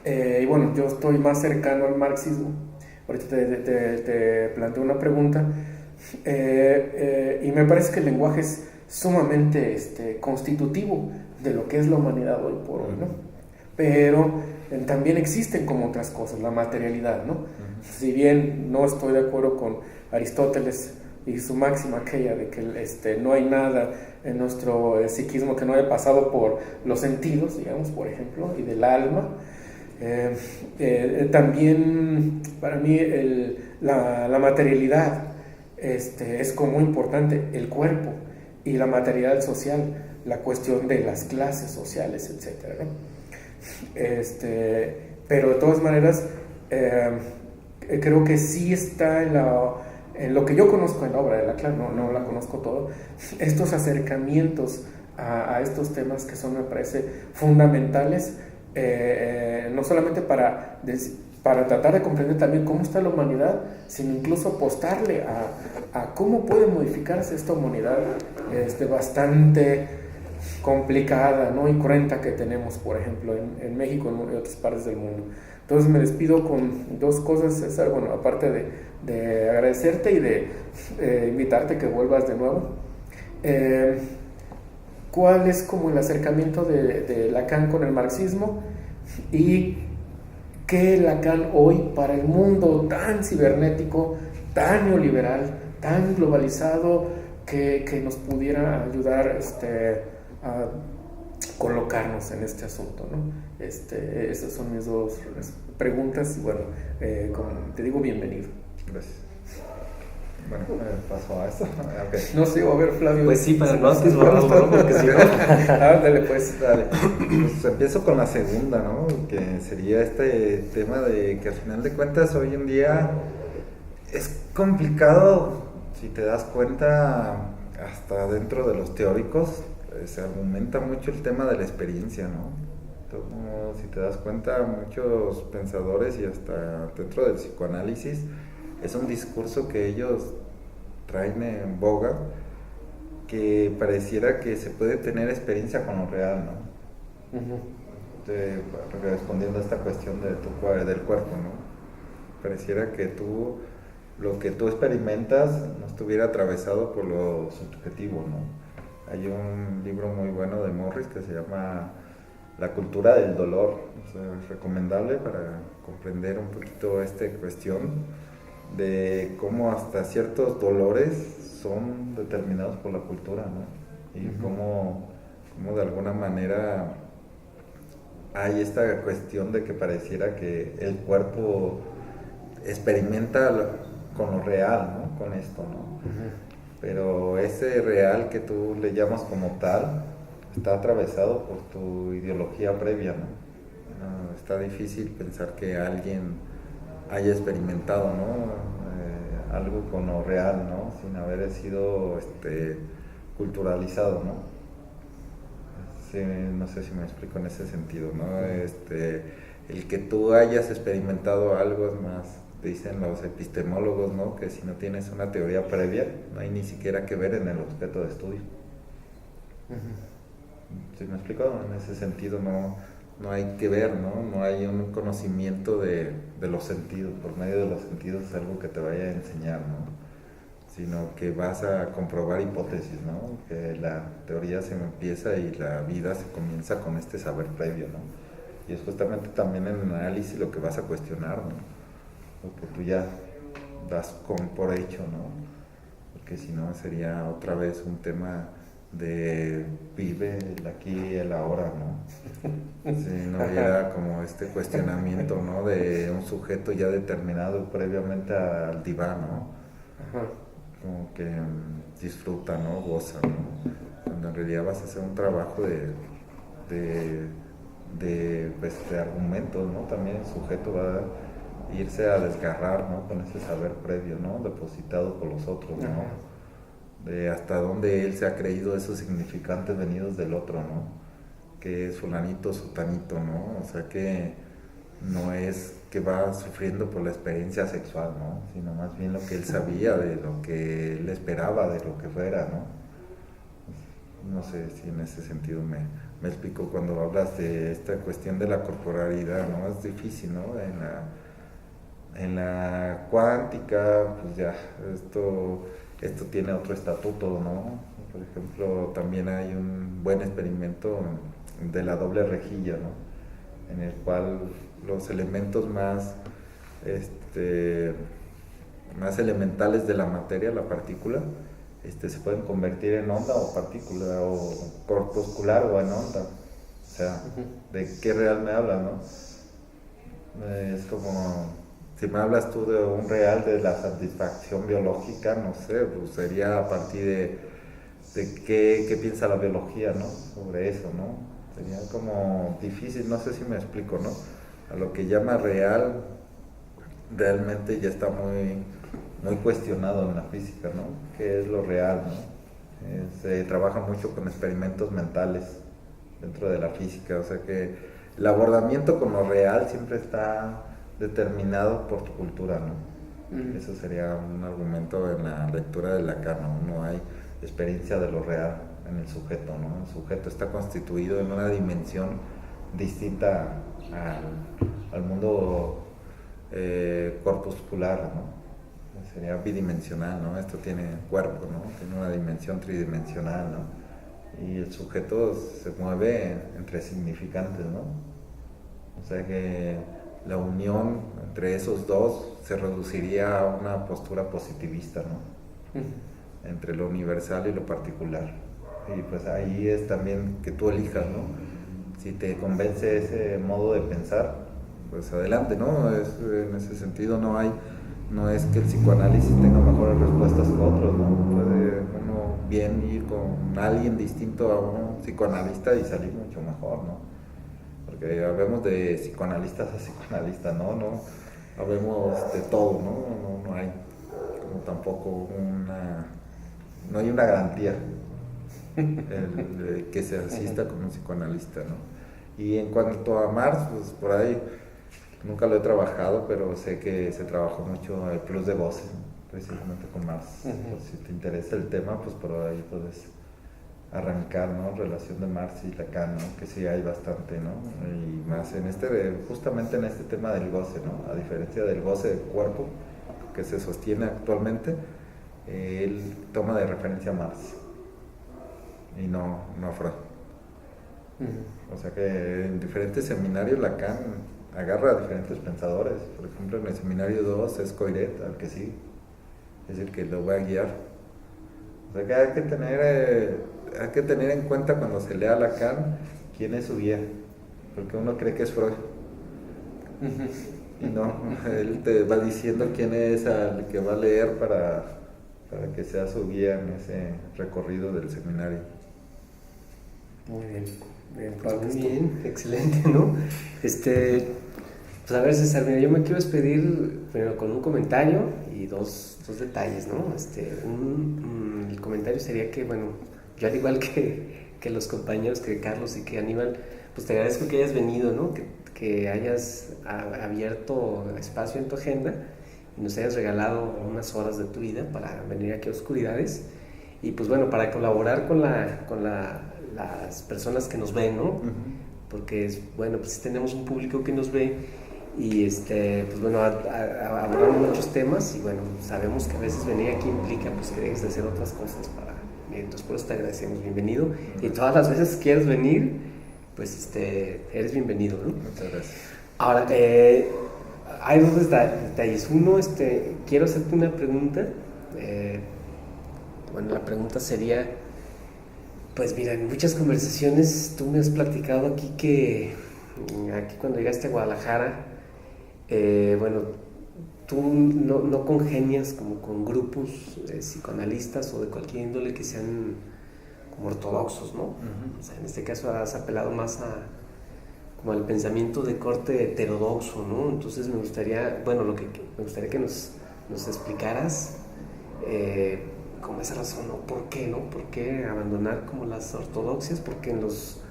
Y bueno, yo estoy más cercano al marxismo. Ahorita te planteo una pregunta, y me parece que el lenguaje es sumamente constitutivo de lo que es la humanidad hoy por hoy, ¿no? Pero también existen como otras cosas, la materialidad, ¿no? Si bien no estoy de acuerdo con Aristóteles y su máxima aquella de que no hay nada en nuestro psiquismo que no haya pasado por los sentidos, digamos, por ejemplo, y del alma, también para mí la materialidad es como muy importante, el cuerpo y la materialidad social, la cuestión de las clases sociales, etcétera, ¿no? Pero de todas maneras creo que sí está en lo que yo conozco en la obra de Lacan, no la conozco todo, estos acercamientos a estos temas que son, me parece, fundamentales, no solamente para tratar de comprender también cómo está la humanidad, sino incluso apostarle a cómo puede modificarse esta humanidad bastante complicada, ¿no? Y cruenta que tenemos, por ejemplo, en México y en otras partes del mundo. Entonces me despido con dos cosas, César. Bueno, aparte de agradecerte y de invitarte que vuelvas de nuevo, ¿cuál es como el acercamiento de Lacan con el marxismo y qué Lacan hoy para el mundo tan cibernético, tan neoliberal, tan globalizado, que nos pudiera ayudar a colocarnos en este asunto, ¿no? Esas son mis dos preguntas y bueno, como te digo, bienvenido. Gracias. Bueno, paso a eso. Okay. No sé, a ver, Flavio. Pues sí, para no anticipar, porque si no. Dale, pues. Dale. Pues empiezo con la segunda, ¿no? Que sería este tema de que al final de cuentas hoy en día es complicado, si te das cuenta, hasta dentro de los teóricos se argumenta mucho el tema de la experiencia, ¿no? Entonces, si te das cuenta, muchos pensadores y hasta dentro del psicoanálisis es un discurso que ellos traen en boga, que pareciera que se puede tener experiencia con lo real, ¿no? Respondiendo a esta cuestión del cuerpo, ¿no? Pareciera que lo que tú experimentas no estuviera atravesado por lo subjetivo, ¿no? Hay un libro muy bueno de Morris que se llama La cultura del dolor, o sea, es recomendable para comprender un poquito esta cuestión de cómo hasta ciertos dolores son determinados por la cultura, ¿no? Y cómo de alguna manera hay esta cuestión de que pareciera que el cuerpo experimenta con lo real, ¿no? Con esto, ¿no? Pero ese real que tú le llamas como tal está atravesado por tu ideología previa, ¿no? Está difícil pensar que alguien haya experimentado, ¿no? Algo con lo real, ¿no? Sin haber sido culturalizado, ¿no? Sí, no sé si me explico en ese sentido, ¿no? El que tú hayas experimentado algo es más, dicen los epistemólogos, ¿no? Que si no tienes una teoría previa, no hay ni siquiera que ver en el objeto de estudio. ¿Sí me explico? En ese sentido, no no hay que ver, ¿no? No hay un conocimiento de los sentidos, por medio de los sentidos es algo que te vaya a enseñar, ¿no? Sino que vas a comprobar hipótesis, ¿no? Que la teoría se empieza y la vida se comienza con este saber previo, ¿no? Y es justamente también en el análisis lo que vas a cuestionar, ¿no? Lo que tú ya das por hecho, ¿no? Porque si no sería otra vez un tema de vive el aquí y el ahora, ¿no? Si no hubiera como este cuestionamiento, ¿no? De un sujeto ya determinado previamente al diván, ¿no? Ajá. Como que disfruta, ¿no? Goza, ¿no? Cuando en realidad vas a hacer un trabajo de argumentos, ¿no? También el sujeto va a irse a desgarrar, ¿no? Con ese saber previo, ¿no? Depositado por los otros, ¿no? Ajá. De hasta dónde él se ha creído esos significantes venidos del otro, ¿no? Que es fulanito, sutanito, ¿no? O sea que no es que va sufriendo por la experiencia sexual, ¿no? Sino más bien lo que él sabía de lo que él esperaba de lo que fuera, ¿no? No sé si en ese sentido me explico cuando hablas de esta cuestión de la corporalidad, ¿no? Es difícil, ¿no? En la cuántica, pues ya, esto tiene otro estatuto, ¿no? Por ejemplo, también hay un buen experimento de la doble rejilla, ¿no? En el cual los elementos más elementales de la materia, la partícula, se pueden convertir en onda o partícula, o corpuscular o en onda. O sea, ¿de qué real me hablas, no? Es como, si me hablas tú de un real de la satisfacción biológica, no sé, pues sería a partir de qué piensa la biología, ¿no? Sobre eso, ¿no? Sería como difícil, no sé si me explico, ¿no? A lo que llama real, realmente ya está muy cuestionado en la física, ¿no? ¿Qué es lo real, no? Se trabaja mucho con experimentos mentales dentro de la física, o sea que el abordamiento con lo real siempre está determinado por tu cultura, ¿no? Eso sería un argumento en la lectura de Lacan, ¿no? No hay experiencia de lo real en el sujeto, ¿no? El sujeto está constituido en una dimensión distinta al mundo corpuscular, ¿no? Sería bidimensional, ¿no? Esto tiene cuerpo, ¿no? Tiene una dimensión tridimensional, ¿no? Y el sujeto se mueve entre significantes, ¿no? O sea que la unión entre esos dos se reduciría a una postura positivista, ¿no? Entre lo universal y lo particular. Y pues ahí es también que tú elijas, ¿no? Si te convence ese modo de pensar, pues adelante, ¿no? En ese sentido no es que el psicoanálisis tenga mejores respuestas que otros, ¿no? Puede uno bien ir con alguien distinto a un psicoanalista y salir mucho mejor, ¿no? Porque habemos de psicoanalistas a psicoanalistas, ¿no? No habemos de todo, ¿no? No hay como tampoco no hay una garantía que se asista con un psicoanalista, ¿no? Y en cuanto a Marx, pues por ahí nunca lo he trabajado, pero sé que se trabajó mucho el plus de voces, ¿no? Precisamente con Marx. Pues, si te interesa el tema, pues por ahí puedes arrancar, ¿no? Relación de Marx y Lacan, ¿no? Que sí hay bastante, ¿no? Y más justamente en este tema del goce, ¿no? A diferencia del goce del cuerpo que se sostiene actualmente, él toma de referencia a Marx y no a Freud. O sea que en diferentes seminarios Lacan agarra a diferentes pensadores. Por ejemplo, en el seminario 2 es Coiret, al que sí, es el que lo va a guiar. O sea que hay que tener en cuenta cuando se lea Lacan quién es su guía, porque uno cree que es Freud. Y no, él te va diciendo quién es al que va a leer para que sea su guía en ese recorrido del seminario. Muy bien, muy bien, excelente, ¿no? Pues a ver, César, mira, yo me quiero despedir primero con un comentario y dos detalles, ¿no? El comentario sería que, bueno, yo al igual que los compañeros, que Carlos y que Aníbal, pues te agradezco que hayas venido, ¿no? Que hayas abierto espacio en tu agenda y nos hayas regalado unas horas de tu vida para venir aquí a Oscuridades y pues bueno, para colaborar con las personas que nos ven, ¿no? porque bueno, pues tenemos un público que nos ve y pues bueno, abordamos muchos temas y bueno, sabemos que a veces venir aquí implica pues que dejes de hacer otras cosas entonces por eso te agradecemos, bienvenido, y todas las veces que quieras venir, pues eres bienvenido, ¿no? Muchas gracias. Ahora, hay dos detalles. Uno, quiero hacerte una pregunta. Bueno, la pregunta sería, pues mira, en muchas conversaciones tú me has platicado aquí que aquí cuando llegaste a Guadalajara, bueno, tú no congenias como con grupos psicoanalistas o de cualquier índole que sean como ortodoxos, ¿no? O sea, en este caso has apelado más como al pensamiento de corte heterodoxo, ¿no? Entonces me gustaría, bueno, me gustaría que nos explicaras como esa razón, ¿no? ¿Por qué, no? ¿Por qué abandonar como las ortodoxias? Porque en los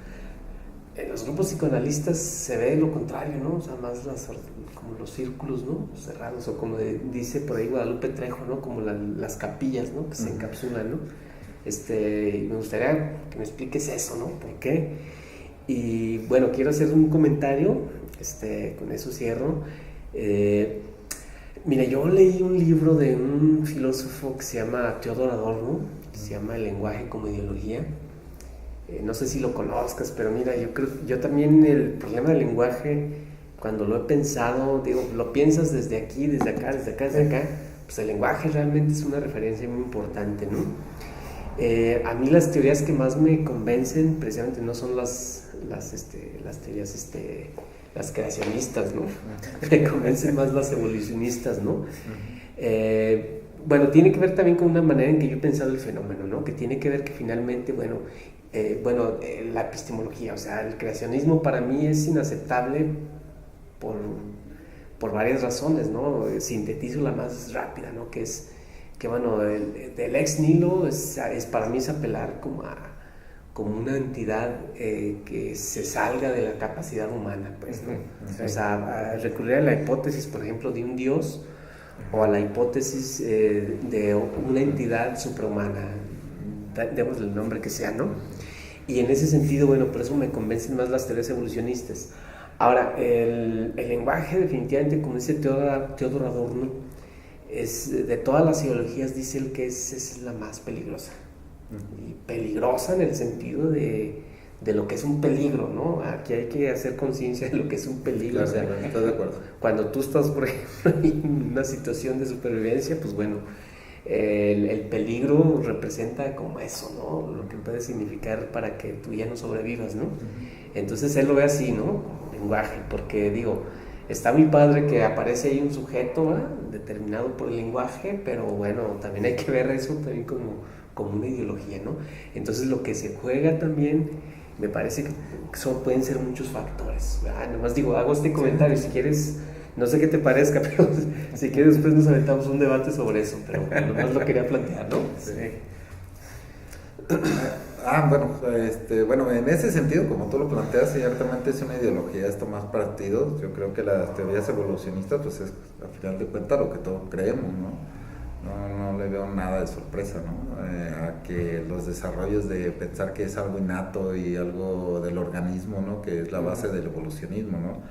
grupos psicoanalistas se ve lo contrario, ¿no? O sea, más como los círculos, ¿no? Cerrados, o como dice por ahí Guadalupe Trejo, ¿no? Como las capillas, ¿no? Que se encapsulan, ¿no? Me gustaría que me expliques eso, ¿no? ¿Por qué? Y bueno, quiero hacer un comentario, con eso cierro. Mira, yo leí un libro de un filósofo que se llama Theodor Adorno, que se llama El lenguaje como ideología. No sé si lo conozcas, pero mira, yo también el problema del lenguaje, cuando lo he pensado, digo, lo piensas desde aquí, desde acá, pues el lenguaje realmente es una referencia muy importante, ¿no? A mí las teorías que más me convencen precisamente no son las teorías las creacionistas, ¿no? Me convencen más las evolucionistas, ¿no? Bueno, tiene que ver también con una manera en que yo he pensado el fenómeno, ¿no? Que tiene que ver que finalmente, la epistemología, o sea, el creacionismo para mí es inaceptable por varias razones, ¿no? Sintetizo la más rápida, ¿no? Que bueno, del ex nihilo es para mí es apelar como una entidad que se salga de la capacidad humana, pues, ¿no? Sí. O sea, a recurrir a la hipótesis, por ejemplo, de un dios o a la hipótesis de una entidad suprahumana, démosle el nombre que sea, ¿no? Y en ese sentido, bueno, por eso me convencen más las teorías evolucionistas. Ahora, el lenguaje definitivamente, como dice Theodor Adorno, de todas las ideologías, dice él que es la más peligrosa. Y peligrosa en el sentido de lo que es un peligro, ¿no? Aquí hay que hacer conciencia de lo que es un peligro. Claro, o sea, estoy de acuerdo. Cuando tú estás, por ejemplo, en una situación de supervivencia, pues bueno, el peligro representa como eso, ¿no? Lo que puede significar para que tú ya no sobrevivas, ¿no? Entonces él lo ve así, ¿no? Lenguaje, porque digo, está muy padre que aparece ahí un sujeto, ¿verdad? Determinado por el lenguaje, pero bueno, también hay que ver eso también como una ideología, ¿no? Entonces lo que se juega también, me parece que pueden ser muchos factores, ¿verdad? Nomás digo, hago este comentario, si quieres, no sé qué te parezca, pero si quieres después nos aventamos un debate sobre eso, pero nomás lo quería plantear, ¿no? Sí. Bueno, en ese sentido, como tú lo planteas, ciertamente es una ideología, esto más partido. Yo creo que las teorías evolucionistas, pues es al final de cuentas lo que todos creemos, ¿no? No le veo nada de sorpresa, ¿no? A que los desarrollos de pensar que es algo innato y algo del organismo, ¿no? Que es la base del evolucionismo, ¿no?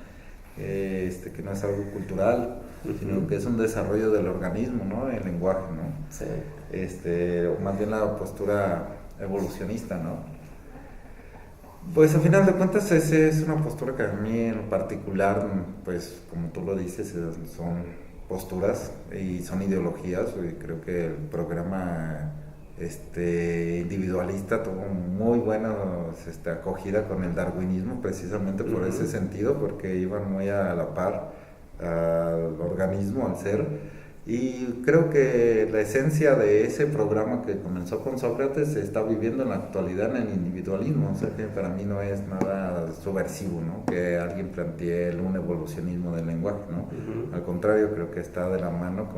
Que no es algo cultural, sino que es un desarrollo del organismo, ¿no? El lenguaje, ¿no? Sí. O más bien la postura evolucionista, ¿no? Pues al final de cuentas es una postura que a mí en particular, pues como tú lo dices, son posturas y son ideologías, y creo que el programa individualista tuvo muy buena acogida con el darwinismo, precisamente por ese sentido, porque iban muy a la par al organismo, al ser. Y creo que la esencia de ese programa que comenzó con Sócrates se está viviendo en la actualidad en el individualismo. O sea que para mí no es nada subversivo, ¿no? Que alguien plantee un evolucionismo del lenguaje, ¿no? Al contrario, creo que está de la mano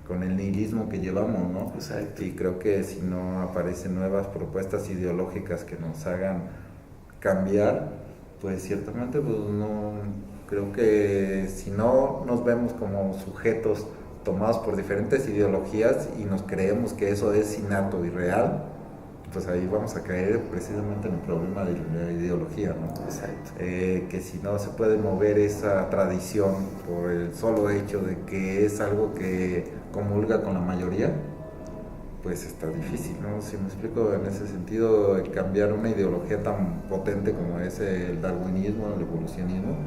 con el nihilismo que llevamos, ¿no? Exacto. Y creo que si no aparecen nuevas propuestas ideológicas que nos hagan cambiar, pues ciertamente pues no, creo que si no nos vemos como sujetos tomados por diferentes ideologías y nos creemos que eso es innato y real, pues ahí vamos a caer precisamente en el problema de la ideología, ¿no? Exacto. Que si no se puede mover esa tradición por el solo hecho de que es algo que comulga con la mayoría, pues está difícil, ¿no? Si me explico en ese sentido, cambiar una ideología tan potente como es el darwinismo, el evolucionismo,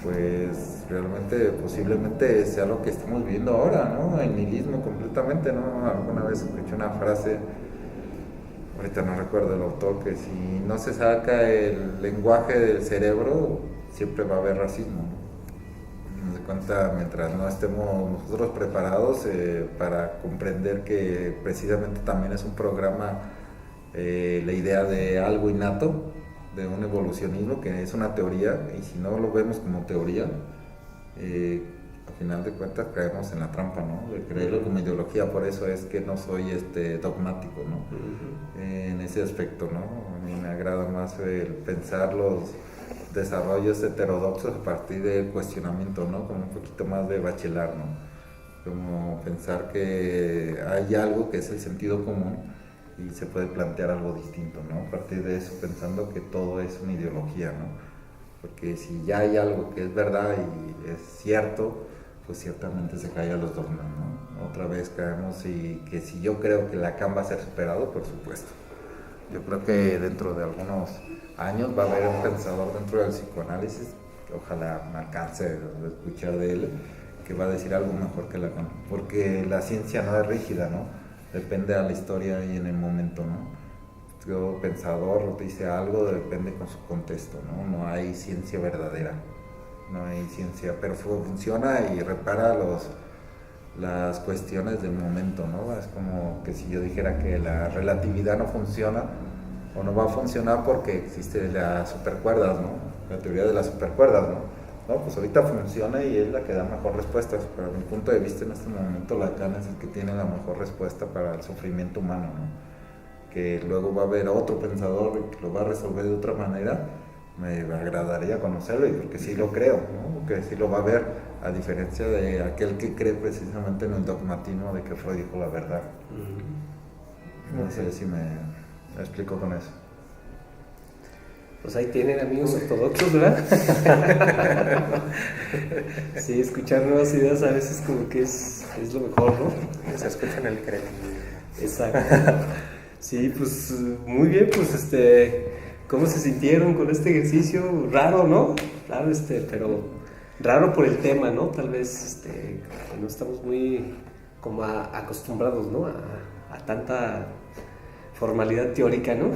pues realmente posiblemente sea lo que estamos viendo ahora, ¿no? El nihilismo completamente, ¿no? Alguna vez escuché una frase, ahorita no recuerdo el autor, que si no se saca el lenguaje del cerebro, siempre va a haber racismo, ¿no? Nos de cuenta, mientras no estemos nosotros preparados para comprender que precisamente también es un programa, la idea de algo innato, de un evolucionismo que es una teoría, y si no lo vemos como teoría, al final de cuentas caemos en la trampa, ¿no? De creerlo como ideología. Por eso es que no soy dogmático, ¿no? En ese aspecto, ¿no? A mí me agrada más el pensar los desarrollos heterodoxos a partir del cuestionamiento, ¿no? Como un poquito más de Bachelard, ¿no? Como pensar que hay algo que es el sentido común y se puede plantear algo distinto, ¿no? A partir de eso, pensando que todo es una ideología, ¿no? Porque si ya hay algo que es verdad y es cierto, pues ciertamente se cae a los dogmas, ¿no? Otra vez caemos, y que si yo creo que Lacan va a ser superado, por supuesto. Yo creo que dentro de algunos años va a haber un pensador dentro del psicoanálisis, que ojalá me alcance a escuchar de él, que va a decir algo mejor que Lacan, porque la ciencia no es rígida, ¿no? Depende de la historia y en el momento, ¿no? Todo pensador dice algo, depende con su contexto, ¿no? No hay ciencia verdadera, no hay ciencia, pero funciona y repara las cuestiones del momento, ¿no? Es como que si yo dijera que la relatividad no funciona o no va a funcionar porque existe las supercuerdas, ¿no? La teoría de las supercuerdas, ¿no? No, pues ahorita funciona y es la que da mejor respuesta, pero a mi punto de vista en este momento Lacan es el que tiene la mejor respuesta para el sufrimiento humano, ¿no? Que luego va a haber otro pensador que lo va a resolver de otra manera, me agradaría conocerlo, y porque sí lo creo, ¿no? Que sí lo va a ver, a diferencia de aquel que cree precisamente en el dogmatismo de que Freud dijo la verdad. No sé si me explico con eso. Pues ahí tienen, amigos ortodoxos, ¿verdad? Sí, escuchar nuevas ideas a veces como que es lo mejor, ¿no? Se escucha en el crédito. Exacto. Sí, pues muy bien, pues ¿cómo se sintieron con este ejercicio? Raro, ¿no? Raro, pero raro por el tema, ¿no? Tal vez que no estamos muy como acostumbrados, ¿no? A tanta formalidad teórica, ¿no?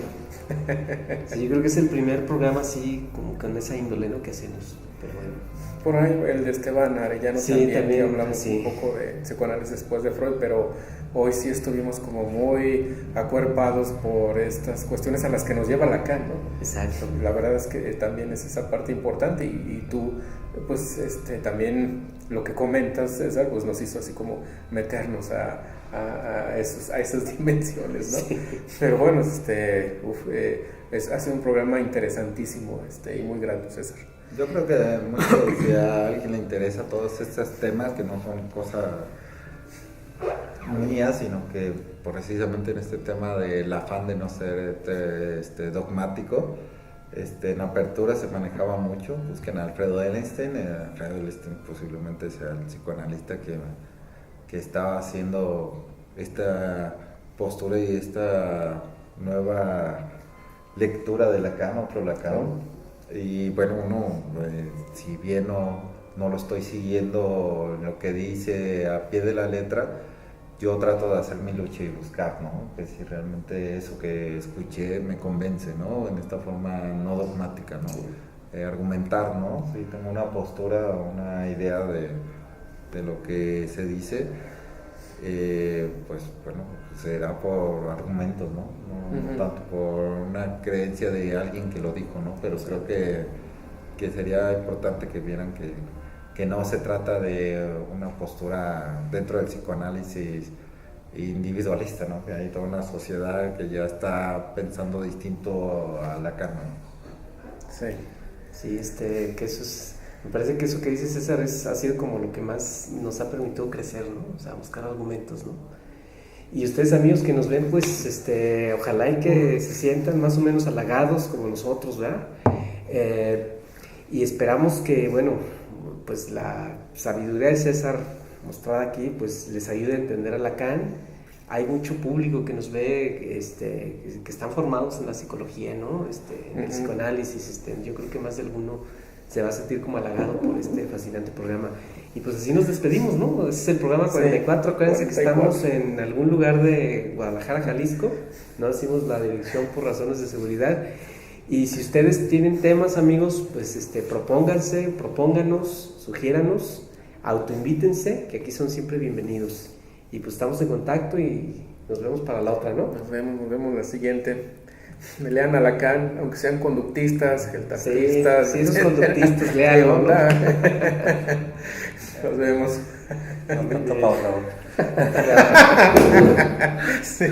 Sí, yo creo que es el primer programa así como con esa índole, ¿no? Que hacemos, pero bueno. Por ahí el de Esteban Arellano, sí, también hablamos un poco de psicoanálisis después de Freud, pero hoy sí estuvimos como muy acuerpados por estas cuestiones a las que nos lleva Lacan, ¿no? Exacto. La verdad es que también es esa parte importante, y tú pues también lo que comentas, César, pues nos hizo así como meternos a esas dimensiones, ¿no? Sí. Pero bueno, ha sido un programa interesantísimo y muy grato, César. Yo creo que si a alguien le interesa todos estos temas, que no son cosas mías, sino que precisamente en este tema del afán de no ser dogmático, en apertura se manejaba mucho. Busquen a Alfredo Ellenstein. Alfredo Ellenstein posiblemente sea el psicoanalista que estaba haciendo esta postura y esta nueva lectura de Lacan, otro Lacan. Y bueno, uno, si bien no lo estoy siguiendo lo que dice a pie de la letra, yo trato de hacer mi lucha y buscar, ¿no? Que si realmente eso que escuché me convence, ¿no? En esta forma no dogmática, ¿no? Argumentar, ¿no? Si tengo una postura, una idea de lo que se dice, pues bueno, será por argumentos, ¿no? No tanto por una creencia de alguien que lo dijo, ¿no? Pero creo que sería importante que vieran que no se trata de una postura dentro del psicoanálisis individualista, ¿no? Que hay toda una sociedad que ya está pensando distinto a Lacan, ¿no? Sí. Sí, que eso es... Me parece que eso que dice César ha sido como lo que más nos ha permitido crecer, ¿no? O sea, buscar argumentos, ¿no? Y ustedes, amigos que nos ven, pues ojalá y que se sientan más o menos halagados como nosotros, ¿verdad? Y esperamos que, bueno, pues la sabiduría de César mostrada aquí, pues les ayude a entender a Lacan. Hay mucho público que nos ve, que están formados en la psicología, ¿no? En el psicoanálisis. Yo creo que más de alguno se va a sentir como halagado por este fascinante programa. Y pues así nos despedimos, ¿no? Ese es el programa 44. Acuérdense que estamos en algún lugar de Guadalajara, Jalisco. No decimos la dirección por razones de seguridad. Y si ustedes tienen temas, amigos, pues propónganos, sugiéranos, autoinvítense, que aquí son siempre bienvenidos. Y pues estamos en contacto y nos vemos para la otra, ¿no? Nos vemos la siguiente. Me lean a Lacan, aunque sean conductistas, geltapistas. Sí, esos conductistas, lean, ¿no? Nos vemos. Momento pausa. Sí.